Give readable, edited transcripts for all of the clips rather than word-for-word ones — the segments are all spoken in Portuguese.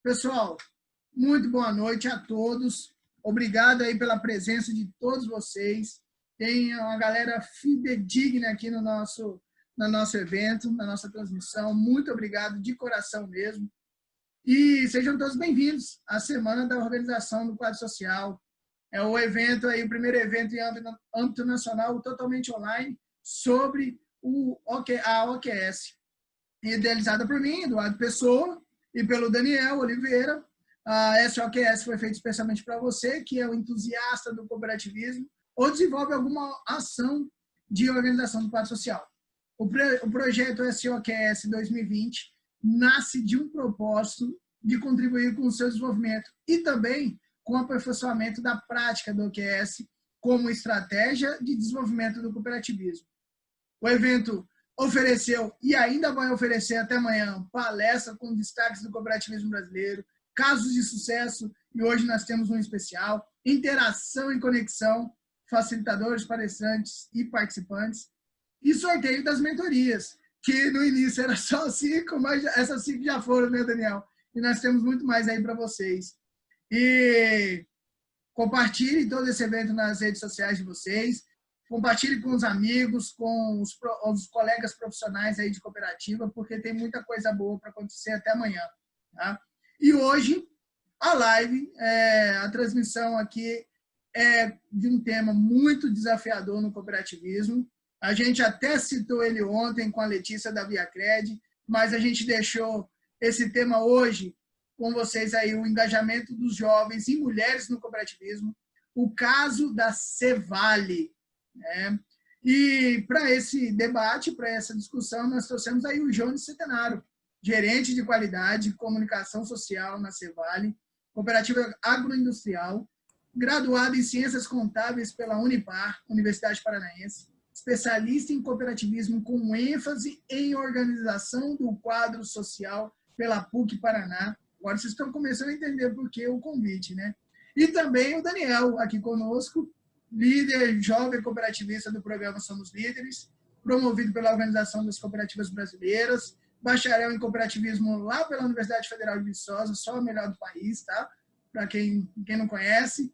Pessoal, muito boa noite a todos. Obrigado aí pela presença de todos vocês. Tem uma galera fidedigna aqui no nosso evento, na nossa transmissão. Muito obrigado de coração mesmo. E sejam todos bem-vindos à Semana da Organização do Quadro Social. É o evento aí, o primeiro evento em âmbito nacional, totalmente online, sobre a OQS, idealizada por mim, Eduardo Pessoa, e pelo Daniel Oliveira. Essa OQS foi feita especialmente para você, que é um entusiasta do cooperativismo, ou desenvolve alguma ação de organização do quadro social. O projeto SOQS 2020 nasce de um propósito de contribuir com o seu desenvolvimento e também com o aperfeiçoamento da prática do OQS como estratégia de desenvolvimento do cooperativismo. O evento ofereceu e ainda vai oferecer até amanhã palestra com destaques do cooperativismo brasileiro, casos de sucesso, e hoje nós temos um especial, interação e conexão, facilitadores, palestrantes e participantes, e sorteio das mentorias, que no início era só 5, mas essas 5 já foram, né, Daniel? E nós temos muito mais aí para vocês. E compartilhe todo esse evento nas redes sociais de vocês, compartilhe com os amigos, com os colegas profissionais aí de cooperativa, porque tem muita coisa boa para acontecer até amanhã. Tá? E hoje, a live, a transmissão aqui é de um tema muito desafiador no cooperativismo. A gente até citou ele ontem com a Letícia da ViaCred, mas a gente deixou esse tema hoje com vocês aí, o engajamento dos jovens e mulheres no cooperativismo, o caso da Cevale. Né? E para esse debate, para essa discussão, nós trouxemos aí o Jones Centenário, gerente de qualidade e comunicação social na Cevale, cooperativa agroindustrial, graduado em Ciências Contábeis pela Unipar, Universidade Paranaense, especialista em cooperativismo com ênfase em organização do quadro social pela PUC Paraná. Agora vocês estão começando a entender por que o convite, né? E também o Daniel, aqui conosco, líder jovem cooperativista do programa Somos Líderes, promovido pela Organização das Cooperativas Brasileiras, bacharel em cooperativismo lá pela Universidade Federal de Viçosa, só a melhor do país, tá? Para quem não conhece.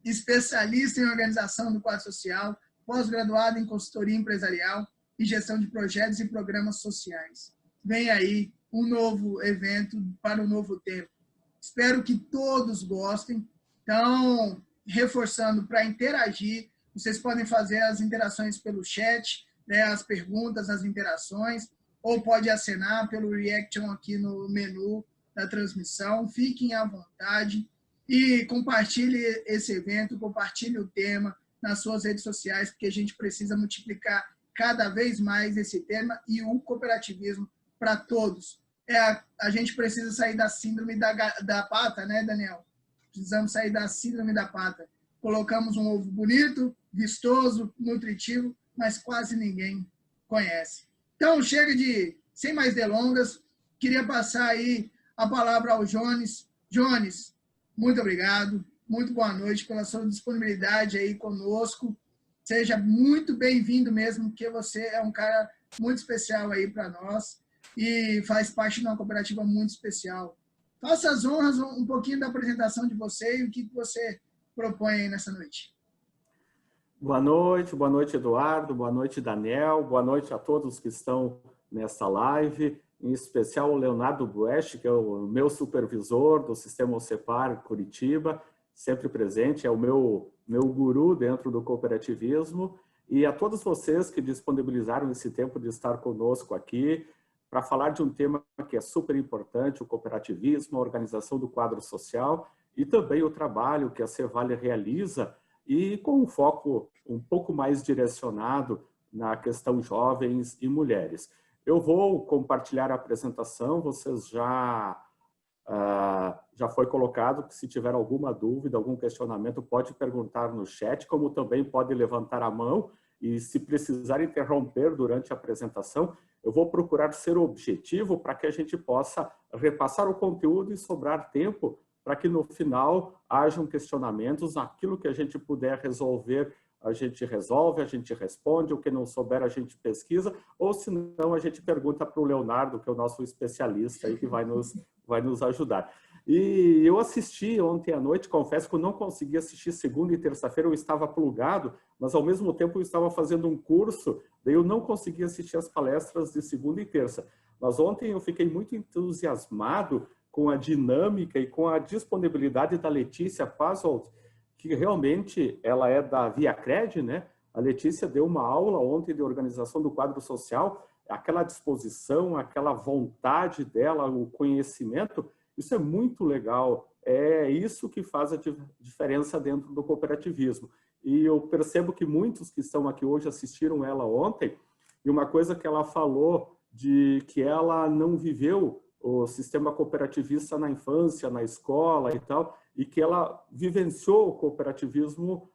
Especialista em organização do quadro social, pós-graduado em consultoria empresarial e gestão de projetos e programas sociais. Vem aí um novo evento para um novo tempo. Espero que todos gostem. Então, reforçando, para interagir, vocês podem fazer as interações pelo chat, né, as perguntas, as interações, ou pode acenar pelo reaction aqui no menu da transmissão. Fiquem à vontade e compartilhe esse evento, compartilhe o tema nas suas redes sociais, porque a gente precisa multiplicar cada vez mais esse tema e o cooperativismo para todos. A gente precisa sair da síndrome da pata, né, Daniel? Precisamos sair da síndrome da pata. Colocamos um ovo bonito, vistoso, nutritivo, mas quase ninguém conhece. Então, sem mais delongas, queria passar aí a palavra ao Jones. Jones, muito obrigado, muito boa noite pela sua disponibilidade aí conosco. Seja muito bem-vindo mesmo, porque você é um cara muito especial aí para nós e faz parte de uma cooperativa muito especial. Faça as honras, um pouquinho da apresentação de você e o que você propõe aí nessa noite. Boa noite, Eduardo, boa noite, Daniel, boa noite a todos que estão nessa live, em especial o Leonardo Buesch, que é o meu supervisor do Sistema OCEPAR Curitiba, sempre presente, é o meu guru dentro do cooperativismo, e a todos vocês que disponibilizaram esse tempo de estar conosco aqui, para falar de um tema que é super importante, o cooperativismo, a organização do quadro social e também o trabalho que a Cevale realiza e com um foco um pouco mais direcionado na questão jovens e mulheres. Eu vou compartilhar a apresentação, vocês já foi colocado que se tiver alguma dúvida, algum questionamento, pode perguntar no chat, como também pode levantar a mão e se precisar interromper durante a apresentação, eu vou procurar ser objetivo para que a gente possa repassar o conteúdo e sobrar tempo para que no final hajam questionamentos, aquilo que a gente puder resolver, a gente resolve, a gente responde, o que não souber a gente pesquisa, ou se não a gente pergunta para o Leonardo, que é o nosso especialista aí, que vai nos ajudar. E eu assisti ontem à noite, confesso que eu não consegui assistir segunda e terça-feira, eu estava plugado, mas ao mesmo tempo eu estava fazendo um curso, daí eu não consegui assistir as palestras de segunda e terça. Mas ontem eu fiquei muito entusiasmado com a dinâmica e com a disponibilidade da Letícia Passold, que realmente ela é da ViaCred, né? A Letícia deu uma aula ontem de organização do quadro social, aquela disposição, aquela vontade dela, o conhecimento, isso é muito legal. É isso que faz a diferença dentro do cooperativismo. E eu percebo que muitos que estão aqui hoje assistiram ela ontem, e uma coisa que ela falou de que ela não viveu o sistema cooperativista na infância, na escola e tal, e que ela vivenciou o cooperativismo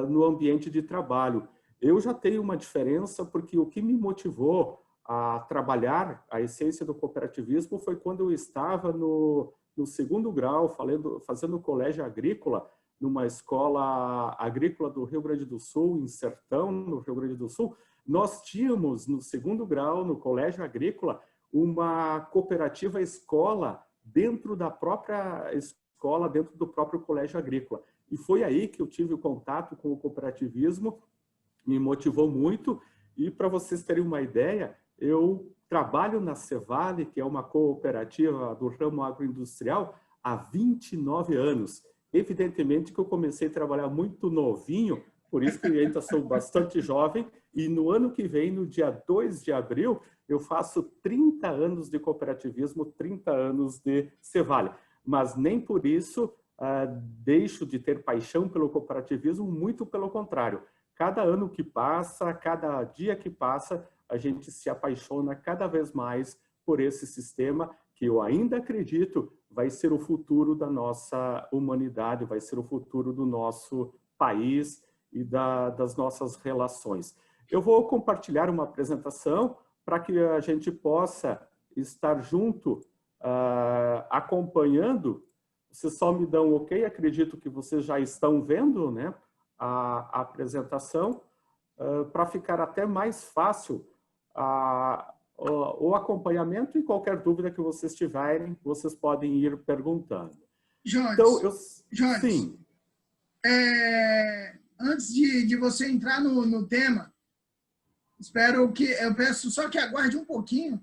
no ambiente de trabalho. Eu já tenho uma diferença, porque o que me motivou a trabalhar a essência do cooperativismo foi quando eu estava no segundo grau, fazendo colégio agrícola, numa escola agrícola do Rio Grande do Sul, em Sertão, no Rio Grande do Sul. Nós tínhamos, no segundo grau, no colégio agrícola, uma cooperativa escola dentro da própria escola, dentro do próprio colégio agrícola. E foi aí que eu tive o contato com o cooperativismo, me motivou muito. E para vocês terem uma ideia, eu trabalho na Cevale, que é uma cooperativa do ramo agroindustrial, há 29 anos. Evidentemente que eu comecei a trabalhar muito novinho, por isso que eu ainda sou bastante jovem, e no ano que vem, no dia 2 de abril, eu faço 30 anos de cooperativismo, 30 anos de Cevale. Mas nem por isso deixo de ter paixão pelo cooperativismo, muito pelo contrário. Cada ano que passa, cada dia que passa, a gente se apaixona cada vez mais por esse sistema que eu ainda acredito vai ser o futuro da nossa humanidade, vai ser o futuro do nosso país e das nossas relações. Eu vou compartilhar uma apresentação para que a gente possa estar junto, acompanhando. Vocês só me dão ok, acredito que vocês já estão vendo, né, a apresentação, para ficar até mais fácil o acompanhamento, e qualquer dúvida que vocês tiverem, vocês podem ir perguntando. Jorge, Então, Jorge, sim. Antes de você entrar no tema, eu peço só que aguarde um pouquinho,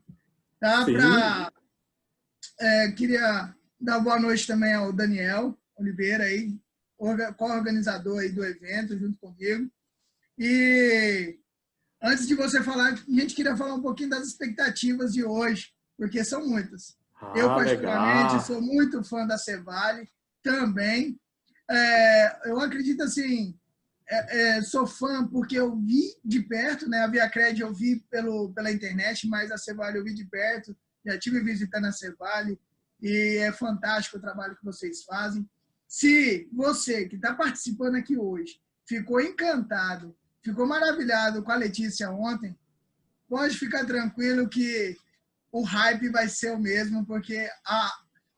tá? Queria dar boa noite também ao Daniel Oliveira, aí, co-organizador aí do evento, junto comigo. E antes de você falar, a gente queria falar um pouquinho das expectativas de hoje, porque são muitas. Eu, particularmente, legal. sou muito fã da Cevale também. Eu acredito assim, sou fã porque eu vi de perto, né? A ViaCred eu vi pela internet, mas a Cevale eu vi de perto, já tive visitando a Cevale, e é fantástico o trabalho que vocês fazem. Se você que está participando aqui hoje ficou encantado, ficou maravilhado com a Letícia ontem, pode ficar tranquilo que o hype vai ser o mesmo, porque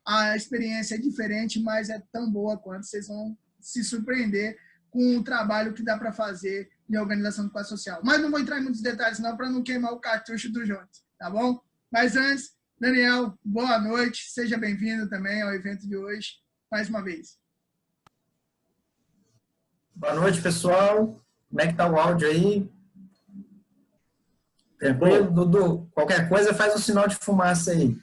a experiência é diferente, mas é tão boa quanto. Vocês vão se surpreender com o trabalho que dá para fazer de organização do quadro social. Mas não vou entrar em muitos detalhes, não, para não queimar o cartucho do Jones, tá bom? Mas antes, Daniel, boa noite, seja bem-vindo também ao evento de hoje, mais uma vez. Boa noite, pessoal. Como é que tá o áudio aí? Tranquilo? Dudu, qualquer coisa faz um sinal de fumaça aí.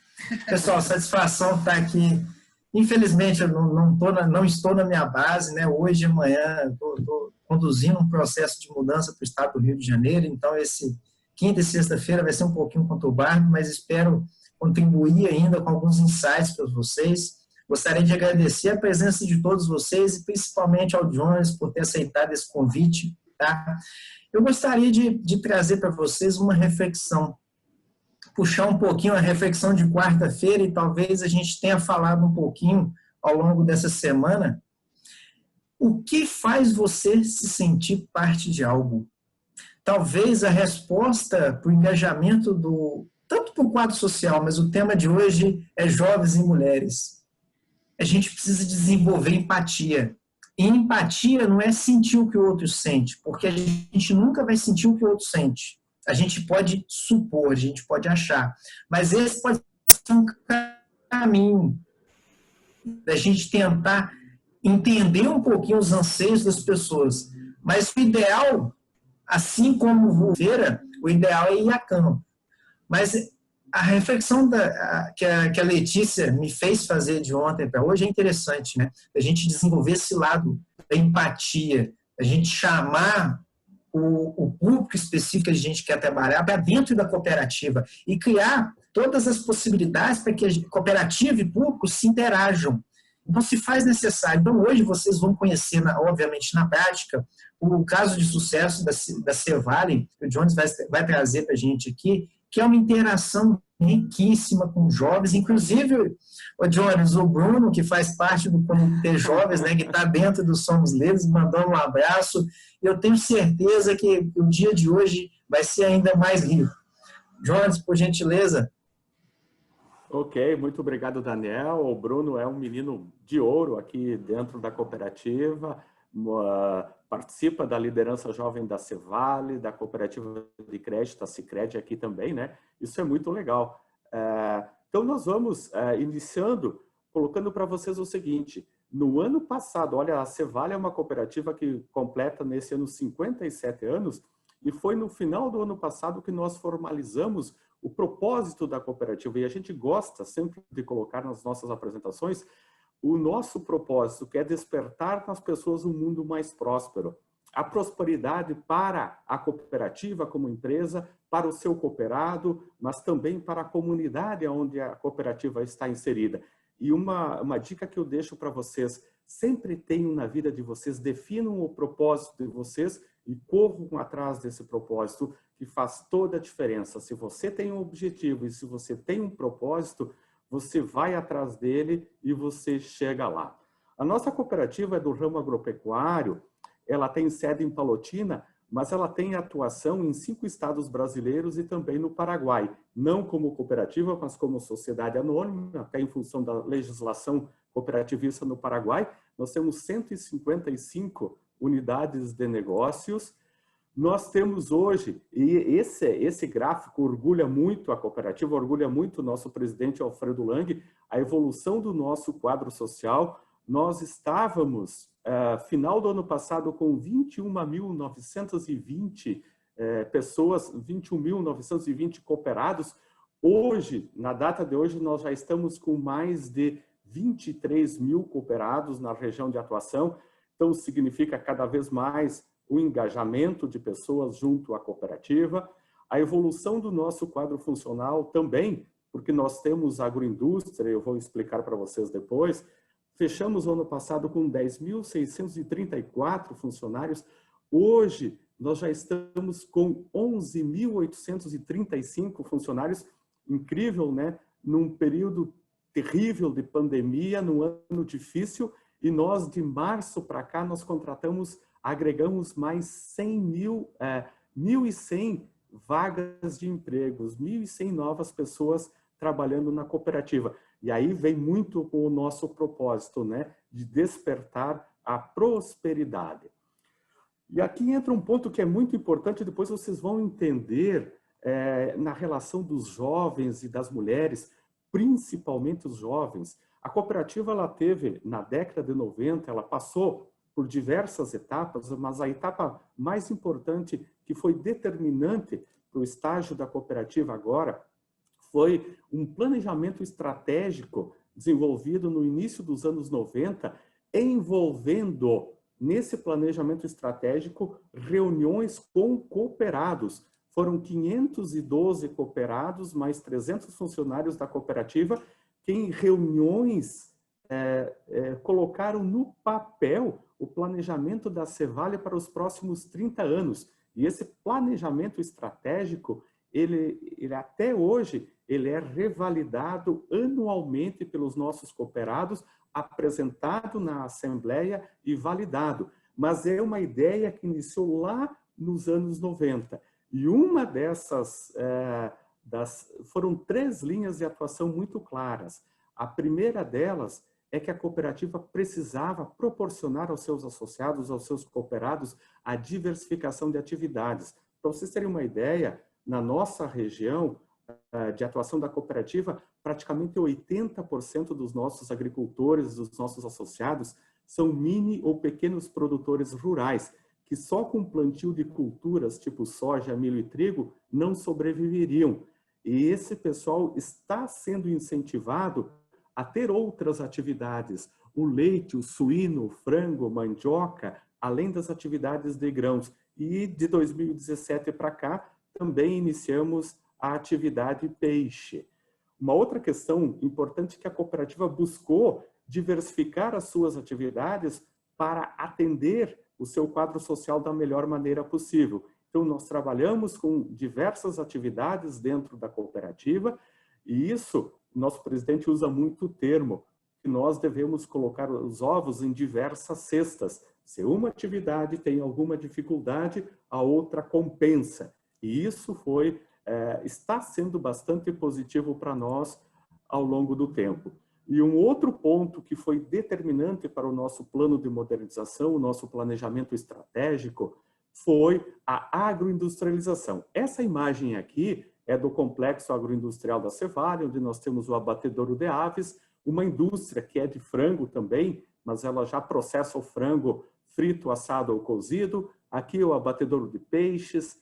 Pessoal, satisfação estar aqui. Infelizmente, eu não estou na minha base, né? Hoje e amanhã estou conduzindo um processo de mudança para o estado do Rio de Janeiro, então esse quinta e sexta-feira vai ser um pouquinho conturbado, mas espero contribuir ainda com alguns insights para vocês. Gostaria de agradecer a presença de todos vocês e principalmente ao Jones por ter aceitado esse convite. Tá? Eu gostaria de trazer para vocês uma reflexão, puxar um pouquinho a reflexão de quarta-feira, e talvez a gente tenha falado um pouquinho ao longo dessa semana. O que faz você se sentir parte de algo? Talvez a resposta para o engajamento tanto para o quadro social, mas o tema de hoje é jovens e mulheres. A gente precisa desenvolver empatia. E empatia não é sentir o que o outro sente, porque a gente nunca vai sentir o que o outro sente. A gente pode supor, a gente pode achar, mas esse pode ser um caminho. da gente tentar entender um pouquinho os anseios das pessoas. Mas o ideal, assim como o ideal é ir a campo. Mas a reflexão que a Letícia me fez fazer de ontem para hoje é interessante, né? A gente desenvolver esse lado da empatia, a gente chamar o público específico que a gente quer trabalhar para dentro da cooperativa e criar todas as possibilidades para que a cooperativa e público se interajam. Então, se faz necessário. Então, hoje vocês vão conhecer, obviamente, na prática, o caso de sucesso da Cevale, que o Jones vai trazer para a gente aqui, que é uma interação riquíssima com jovens, inclusive o Jones, o Bruno, que faz parte do Comitê Jovens, né, que está dentro do Somos Livres, mandando um abraço. Eu tenho certeza que o dia de hoje vai ser ainda mais rico. Jones, por gentileza. Ok, muito obrigado, Daniel. O Bruno é um menino de ouro aqui dentro da cooperativa, participa da liderança jovem da Cevale, da cooperativa de crédito, a Sicredi aqui também, né? Isso é muito legal. Então, nós vamos iniciando, colocando para vocês o seguinte. No ano passado, olha, a Cevale é uma cooperativa que completa nesse ano 57 anos, e foi no final do ano passado que nós formalizamos o propósito da cooperativa. E a gente gosta sempre de colocar nas nossas apresentações o nosso propósito, que é despertar nas pessoas um mundo mais próspero. A prosperidade para a cooperativa como empresa, para o seu cooperado, mas também para a comunidade onde a cooperativa está inserida. E uma dica que eu deixo para vocês, sempre tenham na vida de vocês, definam o propósito de vocês e corram atrás desse propósito, que faz toda a diferença. Se você tem um objetivo e se você tem um propósito, você vai atrás dele e você chega lá. A nossa cooperativa é do ramo agropecuário, ela tem sede em Palotina, mas ela tem atuação em 5 estados brasileiros e também no Paraguai. Não como cooperativa, mas como sociedade anônima, até em função da legislação cooperativista no Paraguai. Nós temos 155 unidades de negócios. Nós temos hoje, e esse gráfico orgulha muito a cooperativa, orgulha muito o nosso presidente Alfredo Lang, a evolução do nosso quadro social. Nós estávamos, final do ano passado, com 21.920 pessoas, 21.920 cooperados. Hoje, na data de hoje, nós já estamos com mais de 23 mil cooperados na região de atuação. Então, significa cada vez mais o engajamento de pessoas junto à cooperativa, a evolução do nosso quadro funcional também, porque nós temos agroindústria, eu vou explicar para vocês depois. Fechamos o ano passado com 10.634 funcionários. Hoje, nós já estamos com 11.835 funcionários. Incrível, né? Num período terrível de pandemia, num ano difícil, e nós, de março para cá, nós agregamos mais 1.100 vagas de empregos, 1.100 novas pessoas trabalhando na cooperativa. E aí vem muito com o nosso propósito, né, de despertar a prosperidade. E aqui entra um ponto que é muito importante, depois vocês vão entender na relação dos jovens e das mulheres, principalmente os jovens. A cooperativa, ela teve, na década de 90, ela passou por diversas etapas, mas a etapa mais importante, que foi determinante para o estágio da cooperativa agora, foi um planejamento estratégico desenvolvido no início dos anos 90, envolvendo, nesse planejamento estratégico, reuniões com cooperados. Foram 512 cooperados, mais 300 funcionários da cooperativa, que em reuniões colocaram no papel o planejamento da Cevale para os próximos 30 anos. E esse planejamento estratégico, ele até hoje, ele é revalidado anualmente pelos nossos cooperados, apresentado na Assembleia e validado. Mas é uma ideia que iniciou lá nos anos 90. E uma dessas, foram 3 linhas de atuação muito claras. A primeira delas é que a cooperativa precisava proporcionar aos seus associados, aos seus cooperados, a diversificação de atividades. Para vocês terem uma ideia, na nossa região, de atuação da cooperativa, praticamente 80% dos nossos agricultores, dos nossos associados, são mini ou pequenos produtores rurais, que só com plantio de culturas tipo soja, milho e trigo não sobreviveriam. E esse pessoal está sendo incentivado a ter outras atividades, o leite, o suíno, o frango, mandioca, além das atividades de grãos. E de 2017 para cá, também iniciamos a atividade peixe. Uma outra questão importante é que a cooperativa buscou diversificar as suas atividades para atender o seu quadro social da melhor maneira possível. Então, nós trabalhamos com diversas atividades dentro da cooperativa e isso, nosso presidente usa muito o termo, que nós devemos colocar os ovos em diversas cestas. Se uma atividade tem alguma dificuldade, a outra compensa. E isso está sendo bastante positivo para nós ao longo do tempo. E um outro ponto que foi determinante para o nosso plano de modernização, o nosso planejamento estratégico, foi a agroindustrialização. Essa imagem aqui é do complexo agroindustrial da Cevale, onde nós temos o abatedouro de aves, uma indústria que é de frango também, mas ela já processa o frango frito, assado ou cozido. Aqui o abatedouro de peixes,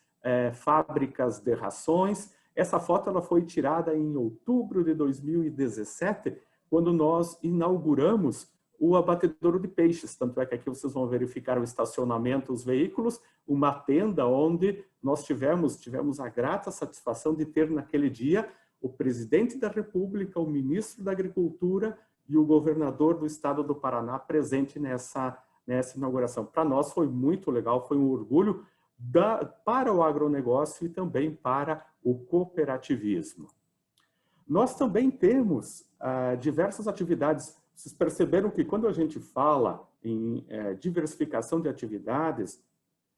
fábricas de rações. Essa foto ela foi tirada em outubro de 2017, quando nós inauguramos o abatedouro de peixes. Tanto é que aqui vocês vão verificar o estacionamento dos veículos, uma tenda onde nós tivemos a grata satisfação de ter naquele dia o presidente da República, o ministro da Agricultura e o governador do estado do Paraná presente nessa inauguração. Para nós foi muito legal, foi um orgulho para o agronegócio e também para o cooperativismo. Nós também temos diversas atividades. Vocês perceberam que quando a gente fala em diversificação de atividades,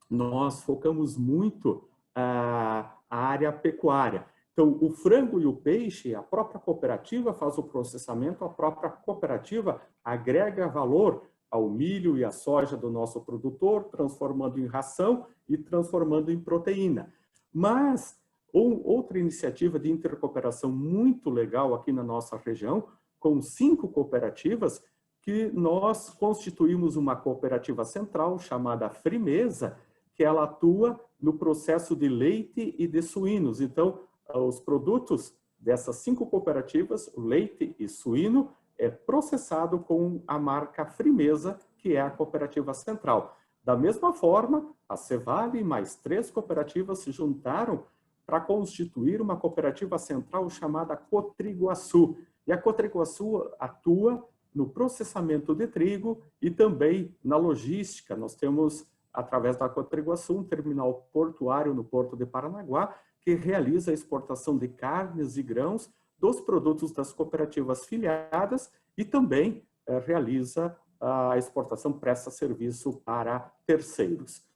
nós focamos muito a área pecuária. Então, o frango e o peixe, a própria cooperativa faz o processamento, a própria cooperativa agrega valor ao milho e à soja do nosso produtor, transformando em ração e transformando em proteína. Mas outra iniciativa de intercooperação muito legal aqui na nossa região, com 5 cooperativas, que nós constituímos uma cooperativa central chamada Frimeza, que ela atua no processo de leite e de suínos. Então, os produtos dessas 5 cooperativas, o leite e suíno, é processado com a marca Frimeza, que é a cooperativa central. Da mesma forma, a Cevale e mais 3 cooperativas se juntaram para constituir uma cooperativa central chamada Cotriguaçu. E a Cotriguaçu atua no processamento de trigo e também na logística. Nós temos, através da Cotriguaçu, um terminal portuário no Porto de Paranaguá, que realiza a exportação de carnes e grãos dos produtos das cooperativas filiadas e também realiza a exportação, presta serviço para terceiros.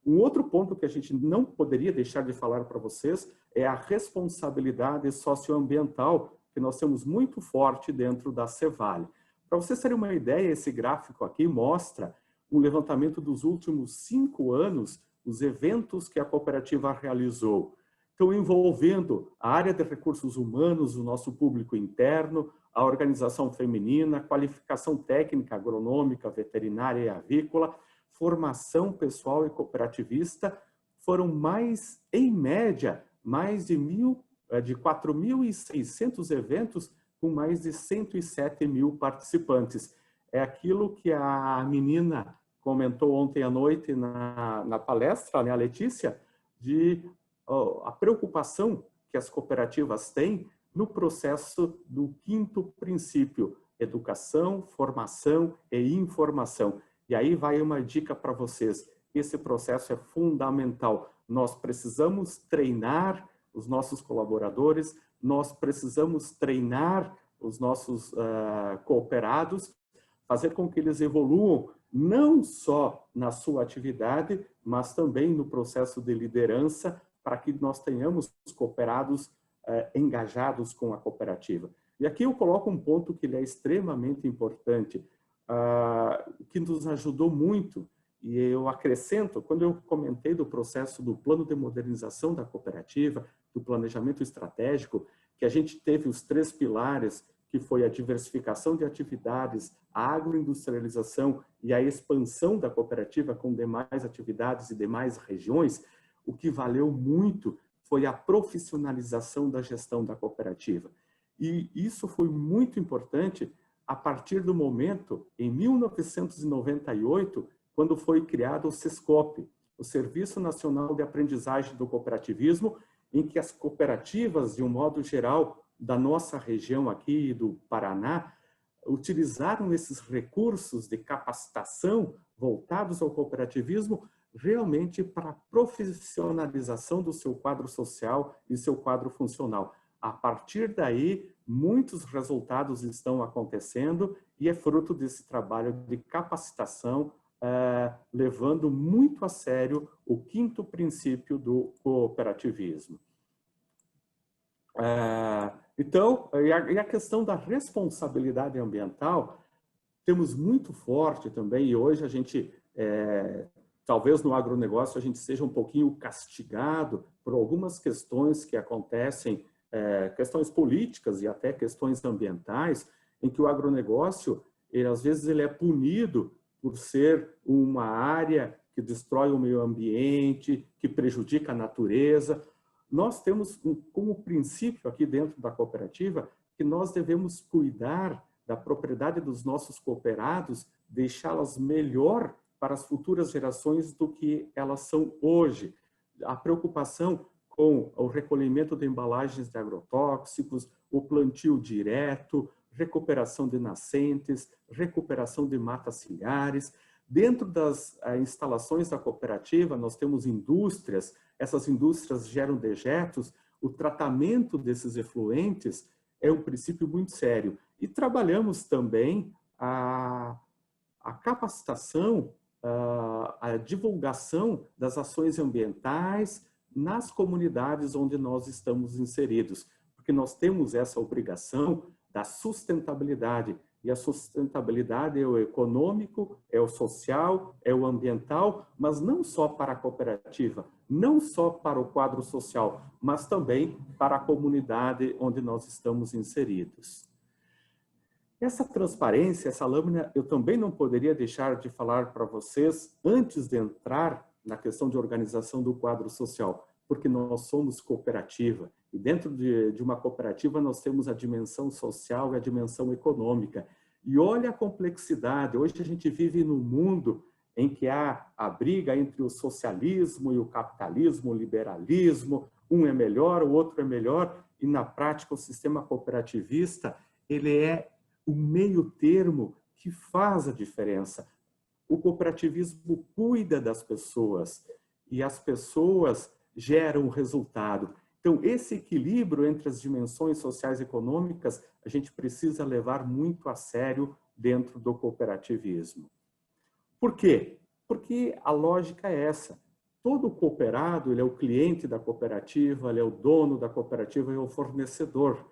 Um outro ponto que a gente não poderia deixar de falar para vocês é a responsabilidade socioambiental, que nós temos muito forte dentro da Cevale. Para vocês terem uma ideia, esse gráfico aqui mostra um levantamento dos últimos 5 anos, os eventos que a cooperativa realizou. Então, envolvendo a área de recursos humanos, o nosso público interno, a organização feminina, qualificação técnica, agronômica, veterinária e avícola, formação pessoal e cooperativista, foram em média, mais de 4.600 eventos com mais de 107 mil participantes. É aquilo que a menina comentou ontem à noite na palestra, né, a Letícia, a preocupação que as cooperativas têm no processo do 5º princípio, educação, formação e informação. E aí vai uma dica para vocês, esse processo é fundamental. Nós precisamos treinar os nossos colaboradores, nós precisamos treinar os nossos cooperados, fazer com que eles evoluam não só na sua atividade, mas também no processo de liderança, para que nós tenhamos os cooperados engajados com a cooperativa. E aqui eu coloco um ponto que ele é extremamente importante, que nos ajudou muito e eu acrescento, quando eu comentei do processo do plano de modernização da cooperativa, do planejamento estratégico, que a gente teve os 3 pilares, que foi a diversificação de atividades, a agroindustrialização e a expansão da cooperativa com demais atividades e demais regiões, o que valeu muito foi a profissionalização da gestão da cooperativa. E isso foi muito importante a partir do momento, em 1998, quando foi criado o SESCOP, o Serviço Nacional de Aprendizagem do Cooperativismo, em que as cooperativas, de um modo geral, da nossa região aqui do Paraná, utilizaram esses recursos de capacitação voltados ao cooperativismo realmente para a profissionalização do seu quadro social e seu quadro funcional. A partir daí, muitos resultados estão acontecendo e é fruto desse trabalho de capacitação, levando muito a sério o 5º princípio do cooperativismo. Então, e a questão da responsabilidade ambiental, temos muito forte também, e hoje a gente, talvez no agronegócio, a gente seja um pouquinho castigado por algumas questões que acontecem, questões políticas e até questões ambientais, em que o agronegócio, às vezes, ele é punido por ser uma área que destrói o meio ambiente, que prejudica a natureza. Nós temos como princípio aqui dentro da cooperativa que nós devemos cuidar da propriedade dos nossos cooperados, deixá-las melhor para as futuras gerações do que elas são hoje. A preocupação com o recolhimento de embalagens de agrotóxicos, o plantio direto, recuperação de nascentes, recuperação de matas ciliares. Dentro das instalações da cooperativa, nós temos indústrias, essas indústrias geram dejetos, o tratamento desses efluentes é um princípio muito sério. E trabalhamos também a capacitação, a divulgação das ações ambientais nas comunidades onde nós estamos inseridos, porque nós temos essa obrigação da sustentabilidade. E a sustentabilidade é o econômico, é o social, é o ambiental, mas não só para a cooperativa, não só para o quadro social, mas também para a comunidade onde nós estamos inseridos. Essa transparência, essa lâmina, eu também não poderia deixar de falar para vocês antes de entrar na questão de organização do quadro social, porque nós somos cooperativa. E dentro de uma cooperativa nós temos a dimensão social e a dimensão econômica. E olha a complexidade. Hoje a gente vive num mundo em que há a briga entre o socialismo e o capitalismo, o liberalismo. Um é melhor, o outro é melhor. E na prática o sistema cooperativista, ele é o meio termo que faz a diferença. O cooperativismo cuida das pessoas e as pessoas geram resultado. Então, esse equilíbrio entre as dimensões sociais e econômicas, a gente precisa levar muito a sério dentro do cooperativismo. Por quê? Porque a lógica é essa. Todo cooperado, ele é o cliente da cooperativa, ele é o dono da cooperativa, ele é o fornecedor.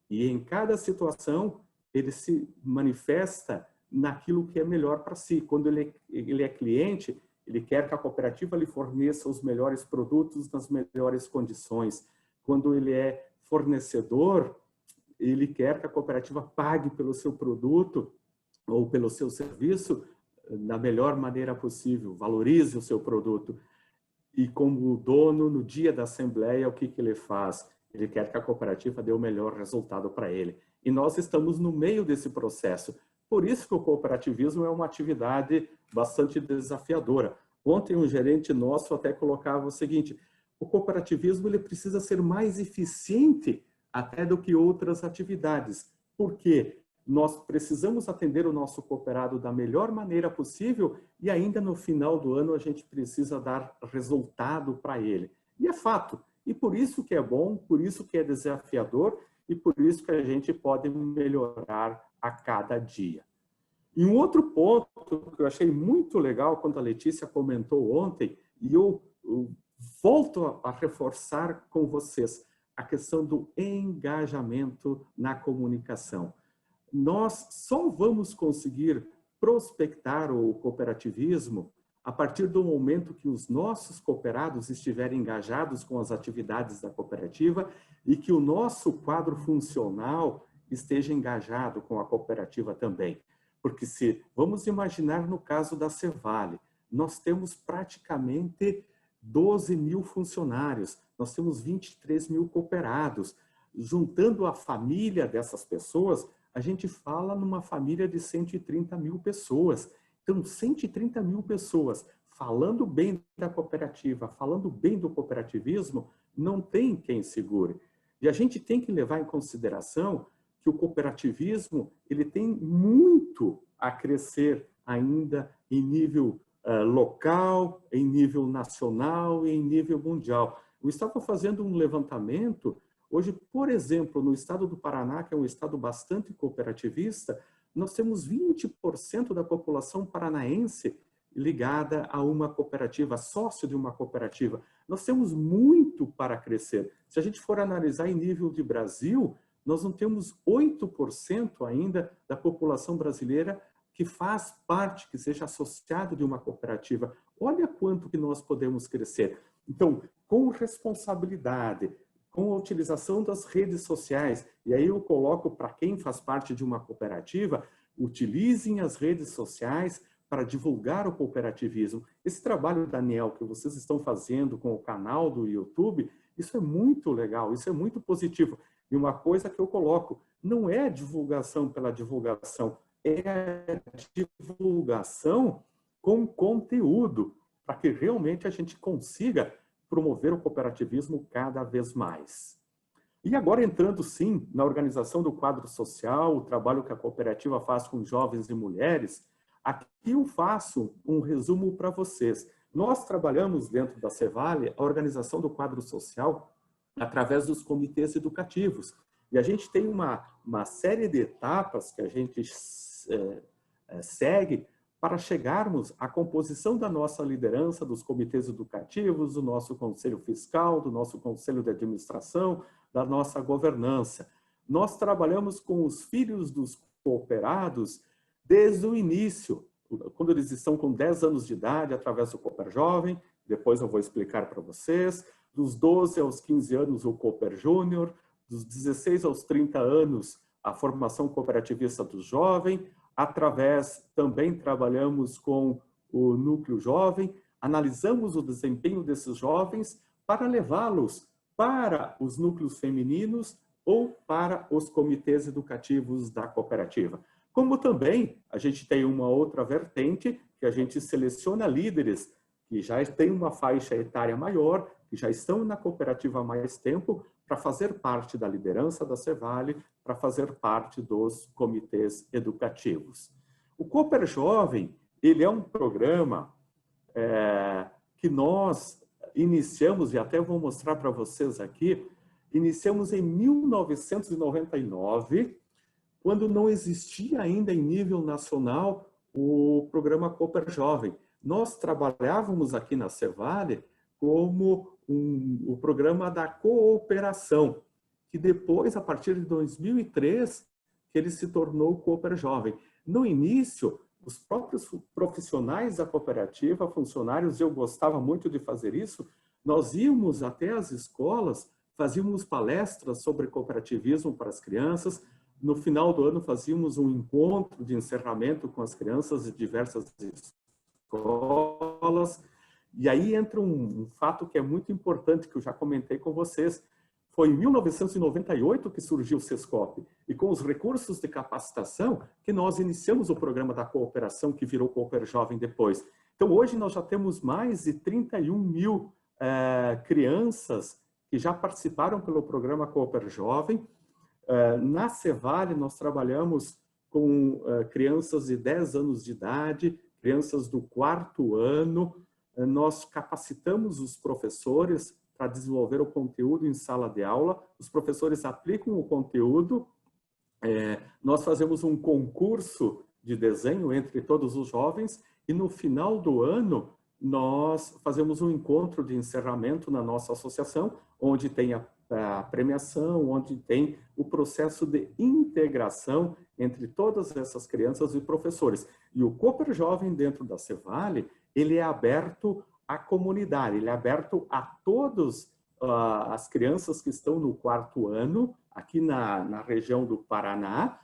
E em cada situação, ele se manifesta naquilo que é melhor para si. Quando ele é cliente, ele quer que a cooperativa lhe forneça os melhores produtos nas melhores condições. Quando ele é fornecedor, ele quer que a cooperativa pague pelo seu produto ou pelo seu serviço da melhor maneira possível, valorize o seu produto. E como dono, no dia da assembleia, o que ele faz? Ele quer que a cooperativa dê o melhor resultado para ele. E nós estamos no meio desse processo. Por isso que o cooperativismo é uma atividade bastante desafiadora. Ontem um gerente nosso até colocava o seguinte: o cooperativismo ele precisa ser mais eficiente até do que outras atividades. Por quê? Nós precisamos atender o nosso cooperado da melhor maneira possível e ainda no final do ano a gente precisa dar resultado para ele. E é fato. E por isso que é bom, por isso que é desafiador e por isso que a gente pode melhorar a cada dia. E um outro ponto que eu achei muito legal quando a Letícia comentou ontem, e eu volto a reforçar com vocês, a questão do engajamento na comunicação. Nós só vamos conseguir prospectar o cooperativismo a partir do momento que os nossos cooperados estiverem engajados com as atividades da cooperativa e que o nosso quadro funcional esteja engajado com a cooperativa também. Porque vamos imaginar no caso da Cevale, nós temos praticamente 12 mil funcionários, nós temos 23 mil cooperados. Juntando a família dessas pessoas, a gente fala numa família de 130 mil pessoas. Então, 130 mil pessoas falando bem da cooperativa, falando bem do cooperativismo, não tem quem segure. E a gente tem que levar em consideração que o cooperativismo ele tem muito a crescer ainda em nível local, em nível nacional e em nível mundial. Eu estava fazendo um levantamento, hoje, por exemplo, no estado do Paraná, que é um estado bastante cooperativista, nós temos 20% da população paranaense ligada a uma cooperativa, sócio de uma cooperativa. Nós temos muito para crescer. Se a gente for analisar em nível de Brasil, nós não temos 8% ainda da população brasileira que faz parte, que seja associado de uma cooperativa. Olha quanto que nós podemos crescer. Então, com responsabilidade, com a utilização das redes sociais, e aí eu coloco para quem faz parte de uma cooperativa, utilizem as redes sociais para divulgar o cooperativismo. Esse trabalho, Daniel, que vocês estão fazendo com o canal do YouTube, isso é muito legal, isso é muito positivo. E uma coisa que eu coloco, não é divulgação pela divulgação, é divulgação com conteúdo, para que realmente a gente consiga promover o cooperativismo cada vez mais. E agora entrando, sim, na organização do quadro social, o trabalho que a cooperativa faz com jovens e mulheres, aqui eu faço um resumo para vocês. Nós trabalhamos dentro da Cevale a organização do quadro social através dos comitês educativos. E a gente tem uma série de etapas que a gente segue para chegarmos à composição da nossa liderança, dos comitês educativos, do nosso conselho fiscal, do nosso conselho de administração, da nossa governança. Nós trabalhamos com os filhos dos cooperados desde o início, quando eles estão com 10 anos de idade, através do Cooper Jovem, depois eu vou explicar para vocês, dos 12 aos 15 anos o Cooper Júnior, dos 16 aos 30 anos a formação cooperativista do jovem, também trabalhamos com o núcleo jovem, analisamos o desempenho desses jovens para levá-los para os núcleos femininos ou para os comitês educativos da cooperativa. Como também a gente tem uma outra vertente, que a gente seleciona líderes que já têm uma faixa etária maior, que já estão na cooperativa há mais tempo, para fazer parte da liderança da Cevale, para fazer parte dos comitês educativos. O Cooper Jovem, ele é um programa que nós iniciamos, e até vou mostrar para vocês aqui, iniciamos em 1999, quando não existia ainda em nível nacional o programa Cooper Jovem. Nós trabalhávamos aqui na Cevale como o programa da cooperação, que depois, a partir de 2003, que ele se tornou o Cooper Jovem. No início, os próprios profissionais da cooperativa, funcionários, eu gostava muito de fazer isso, nós íamos até as escolas, fazíamos palestras sobre cooperativismo para as crianças, no final do ano fazíamos um encontro de encerramento com as crianças de diversas escolas. E aí entra um fato que é muito importante, que eu já comentei com vocês. Foi em 1998 que surgiu o Sescop, e com os recursos de capacitação que nós iniciamos o programa da cooperação, que virou Cooper Jovem depois. Então, hoje nós já temos mais de 31 mil crianças que já participaram pelo programa Cooper Jovem. Na Cevale, nós trabalhamos com crianças de 10 anos de idade, crianças do 4º ano. Nós capacitamos os professores para desenvolver o conteúdo em sala de aula. Os professores aplicam o conteúdo. Nós fazemos um concurso de desenho entre todos os jovens e no final do ano nós fazemos um encontro de encerramento na nossa associação, onde tem a premiação, onde tem o processo de integração entre todas essas crianças e professores. E o Cooper Jovem dentro da Cevale, ele é aberto à comunidade, ele é aberto a todas as crianças que estão no 4º ano, aqui na região do Paraná,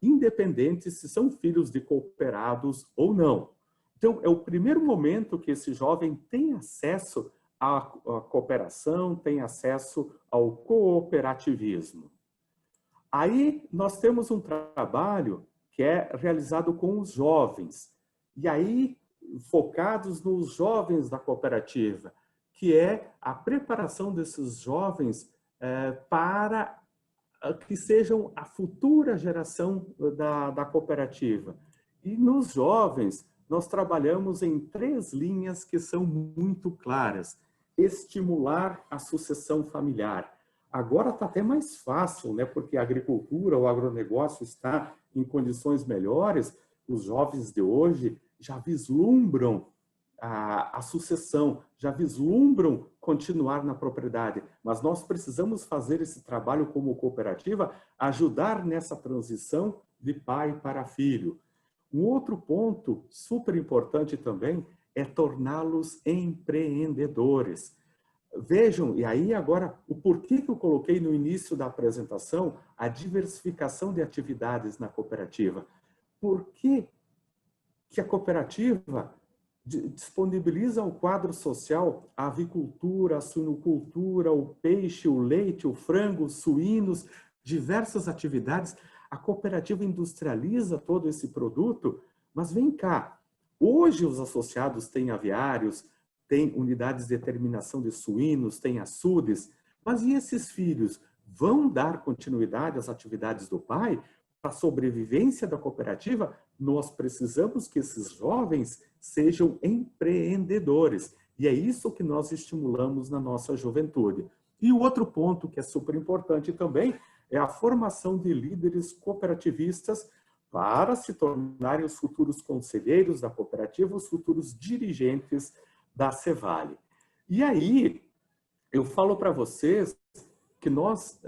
independente se são filhos de cooperados ou não. Então, é o primeiro momento que esse jovem tem acesso à cooperação, tem acesso ao cooperativismo. Aí, nós temos um trabalho que é realizado com os jovens, e aí, focados nos jovens da cooperativa, que é a preparação desses jovens para que sejam a futura geração da cooperativa. E nos jovens, nós trabalhamos em 3 linhas que são muito claras. Estimular a sucessão familiar. Agora está até mais fácil, né? Porque a agricultura, o agronegócio está em condições melhores. Os jovens de hoje já vislumbram a sucessão, já vislumbram continuar na propriedade, mas nós precisamos fazer esse trabalho como cooperativa, ajudar nessa transição de pai para filho. Um outro ponto super importante também é torná-los empreendedores. Vejam, e aí agora, o porquê que eu coloquei no início da apresentação a diversificação de atividades na cooperativa. Por que a cooperativa disponibiliza ao quadro social a avicultura, a suinocultura, o peixe, o leite, o frango, os suínos, diversas atividades? A cooperativa industrializa todo esse produto, mas vem cá, hoje os associados têm aviários, têm unidades de terminação de suínos, têm açudes, mas e esses filhos vão dar continuidade às atividades do pai? Para a sobrevivência da cooperativa, nós precisamos que esses jovens sejam empreendedores. E é isso que nós estimulamos na nossa juventude. E o outro ponto que é super importante também é a formação de líderes cooperativistas para se tornarem os futuros conselheiros da cooperativa, os futuros dirigentes da Cevale. E aí, eu falo para vocês que nós,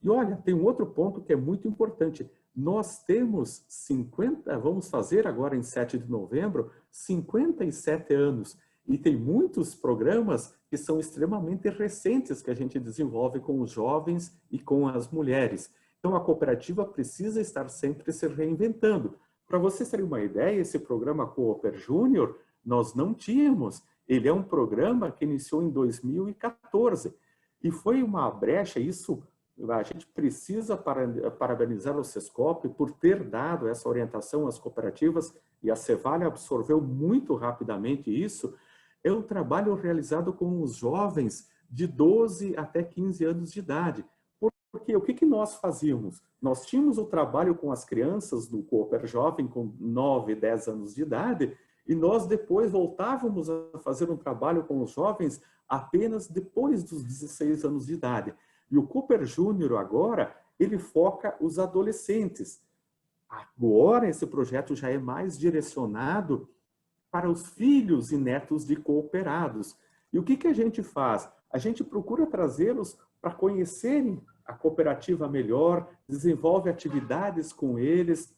e olha, tem um outro ponto que é muito importante. Nós temos 50, vamos fazer agora em 7 de novembro, 57 anos. E tem muitos programas que são extremamente recentes que a gente desenvolve com os jovens e com as mulheres. Então, a cooperativa precisa estar sempre se reinventando. Para vocês terem uma ideia, esse programa Cooper Júnior, nós não tínhamos. Ele é um programa que iniciou em 2014. E foi uma brecha, isso a gente precisa parabenizar o Sescop por ter dado essa orientação às cooperativas, e a Cevale absorveu muito rapidamente isso. É um trabalho realizado com os jovens de 12 até 15 anos de idade. Porque o que nós fazíamos? Nós tínhamos o trabalho com as crianças do Cooper Jovem com 9, 10 anos de idade, e nós depois voltávamos a fazer um trabalho com os jovens apenas depois dos 16 anos de idade. E o Cooper Júnior agora, ele foca os adolescentes. Agora esse projeto já é mais direcionado para os filhos e netos de cooperados. E o que a gente faz? A gente procura trazê-los para conhecerem a cooperativa melhor, desenvolve atividades com eles,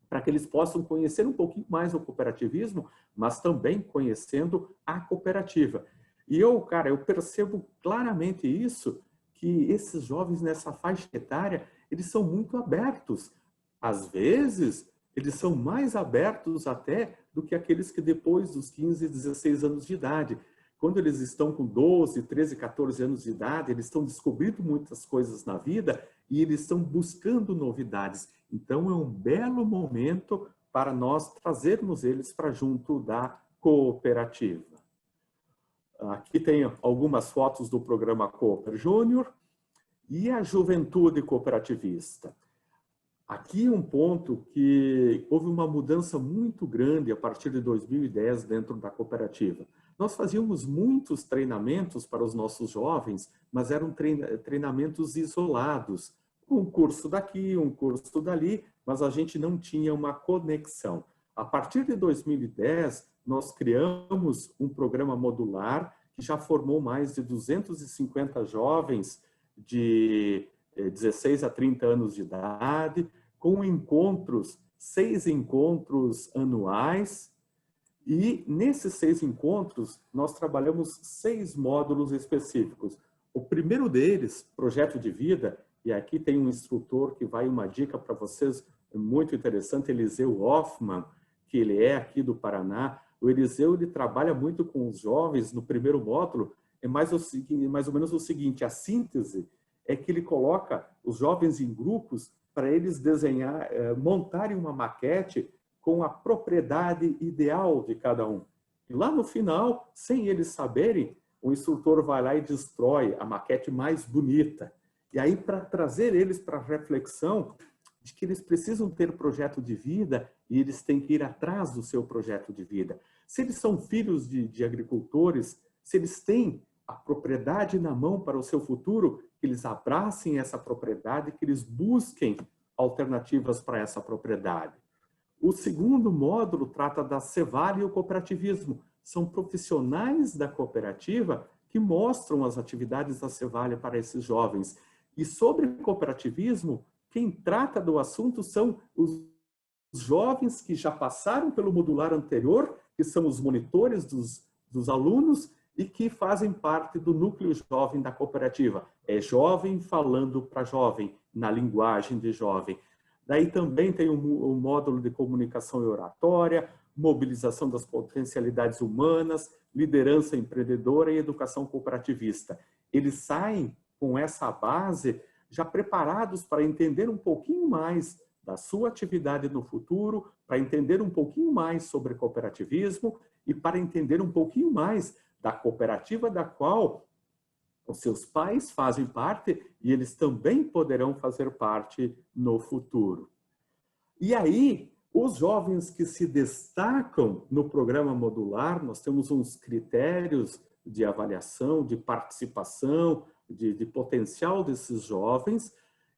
para que eles possam conhecer um pouquinho mais o cooperativismo, mas também conhecendo a cooperativa. E eu percebo claramente isso, que esses jovens nessa faixa etária, eles são muito abertos. Às vezes, eles são mais abertos até do que aqueles que depois dos 15, 16 anos de idade. Quando eles estão com 12, 13, 14 anos de idade, eles estão descobrindo muitas coisas na vida e eles estão buscando novidades. Então, é um belo momento para nós trazermos eles para junto da cooperativa. Aqui tem algumas fotos do programa Cooper Júnior e a juventude cooperativista. Aqui um ponto que houve uma mudança muito grande a partir de 2010 dentro da cooperativa. Nós fazíamos muitos treinamentos para os nossos jovens, mas eram treinamentos isolados. Um curso daqui, um curso dali, mas a gente não tinha uma conexão. A partir de 2010, nós criamos um programa modular que já formou mais de 250 jovens de 16 a 30 anos de idade, com encontros, 6 encontros anuais, E nesses 6 encontros, nós trabalhamos 6 módulos específicos. O primeiro deles, projeto de vida, e aqui tem um instrutor que vai uma dica para vocês, muito interessante, Eliseu Hoffmann, que ele é aqui do Paraná. O Eliseu, ele trabalha muito com os jovens no primeiro módulo, é mais ou menos o seguinte, a síntese é que ele coloca os jovens em grupos para eles desenhar, montarem uma maquete com a propriedade ideal de cada um. E lá no final, sem eles saberem, o instrutor vai lá e destrói a maquete mais bonita. E aí, para trazer eles para a reflexão de que eles precisam ter projeto de vida e eles têm que ir atrás do seu projeto de vida. Se eles são filhos de agricultores, se eles têm a propriedade na mão para o seu futuro, que eles abracem essa propriedade, que eles busquem alternativas para essa propriedade. O segundo módulo trata da Cevale e o cooperativismo. São profissionais da cooperativa que mostram as atividades da Cevale para esses jovens. E sobre cooperativismo, quem trata do assunto são os jovens que já passaram pelo modular anterior, que são os monitores dos alunos e que fazem parte do núcleo jovem da cooperativa. É jovem falando para jovem, na linguagem de jovem. Daí também tem um módulo de comunicação e oratória, mobilização das potencialidades humanas, liderança empreendedora e educação cooperativista. Eles saem com essa base já preparados para entender um pouquinho mais da sua atividade no futuro, para entender um pouquinho mais sobre cooperativismo e para entender um pouquinho mais da cooperativa da qual os seus pais fazem parte e eles também poderão fazer parte no futuro. E aí, os jovens que se destacam no programa modular, nós temos uns critérios de avaliação, de participação, de potencial desses jovens.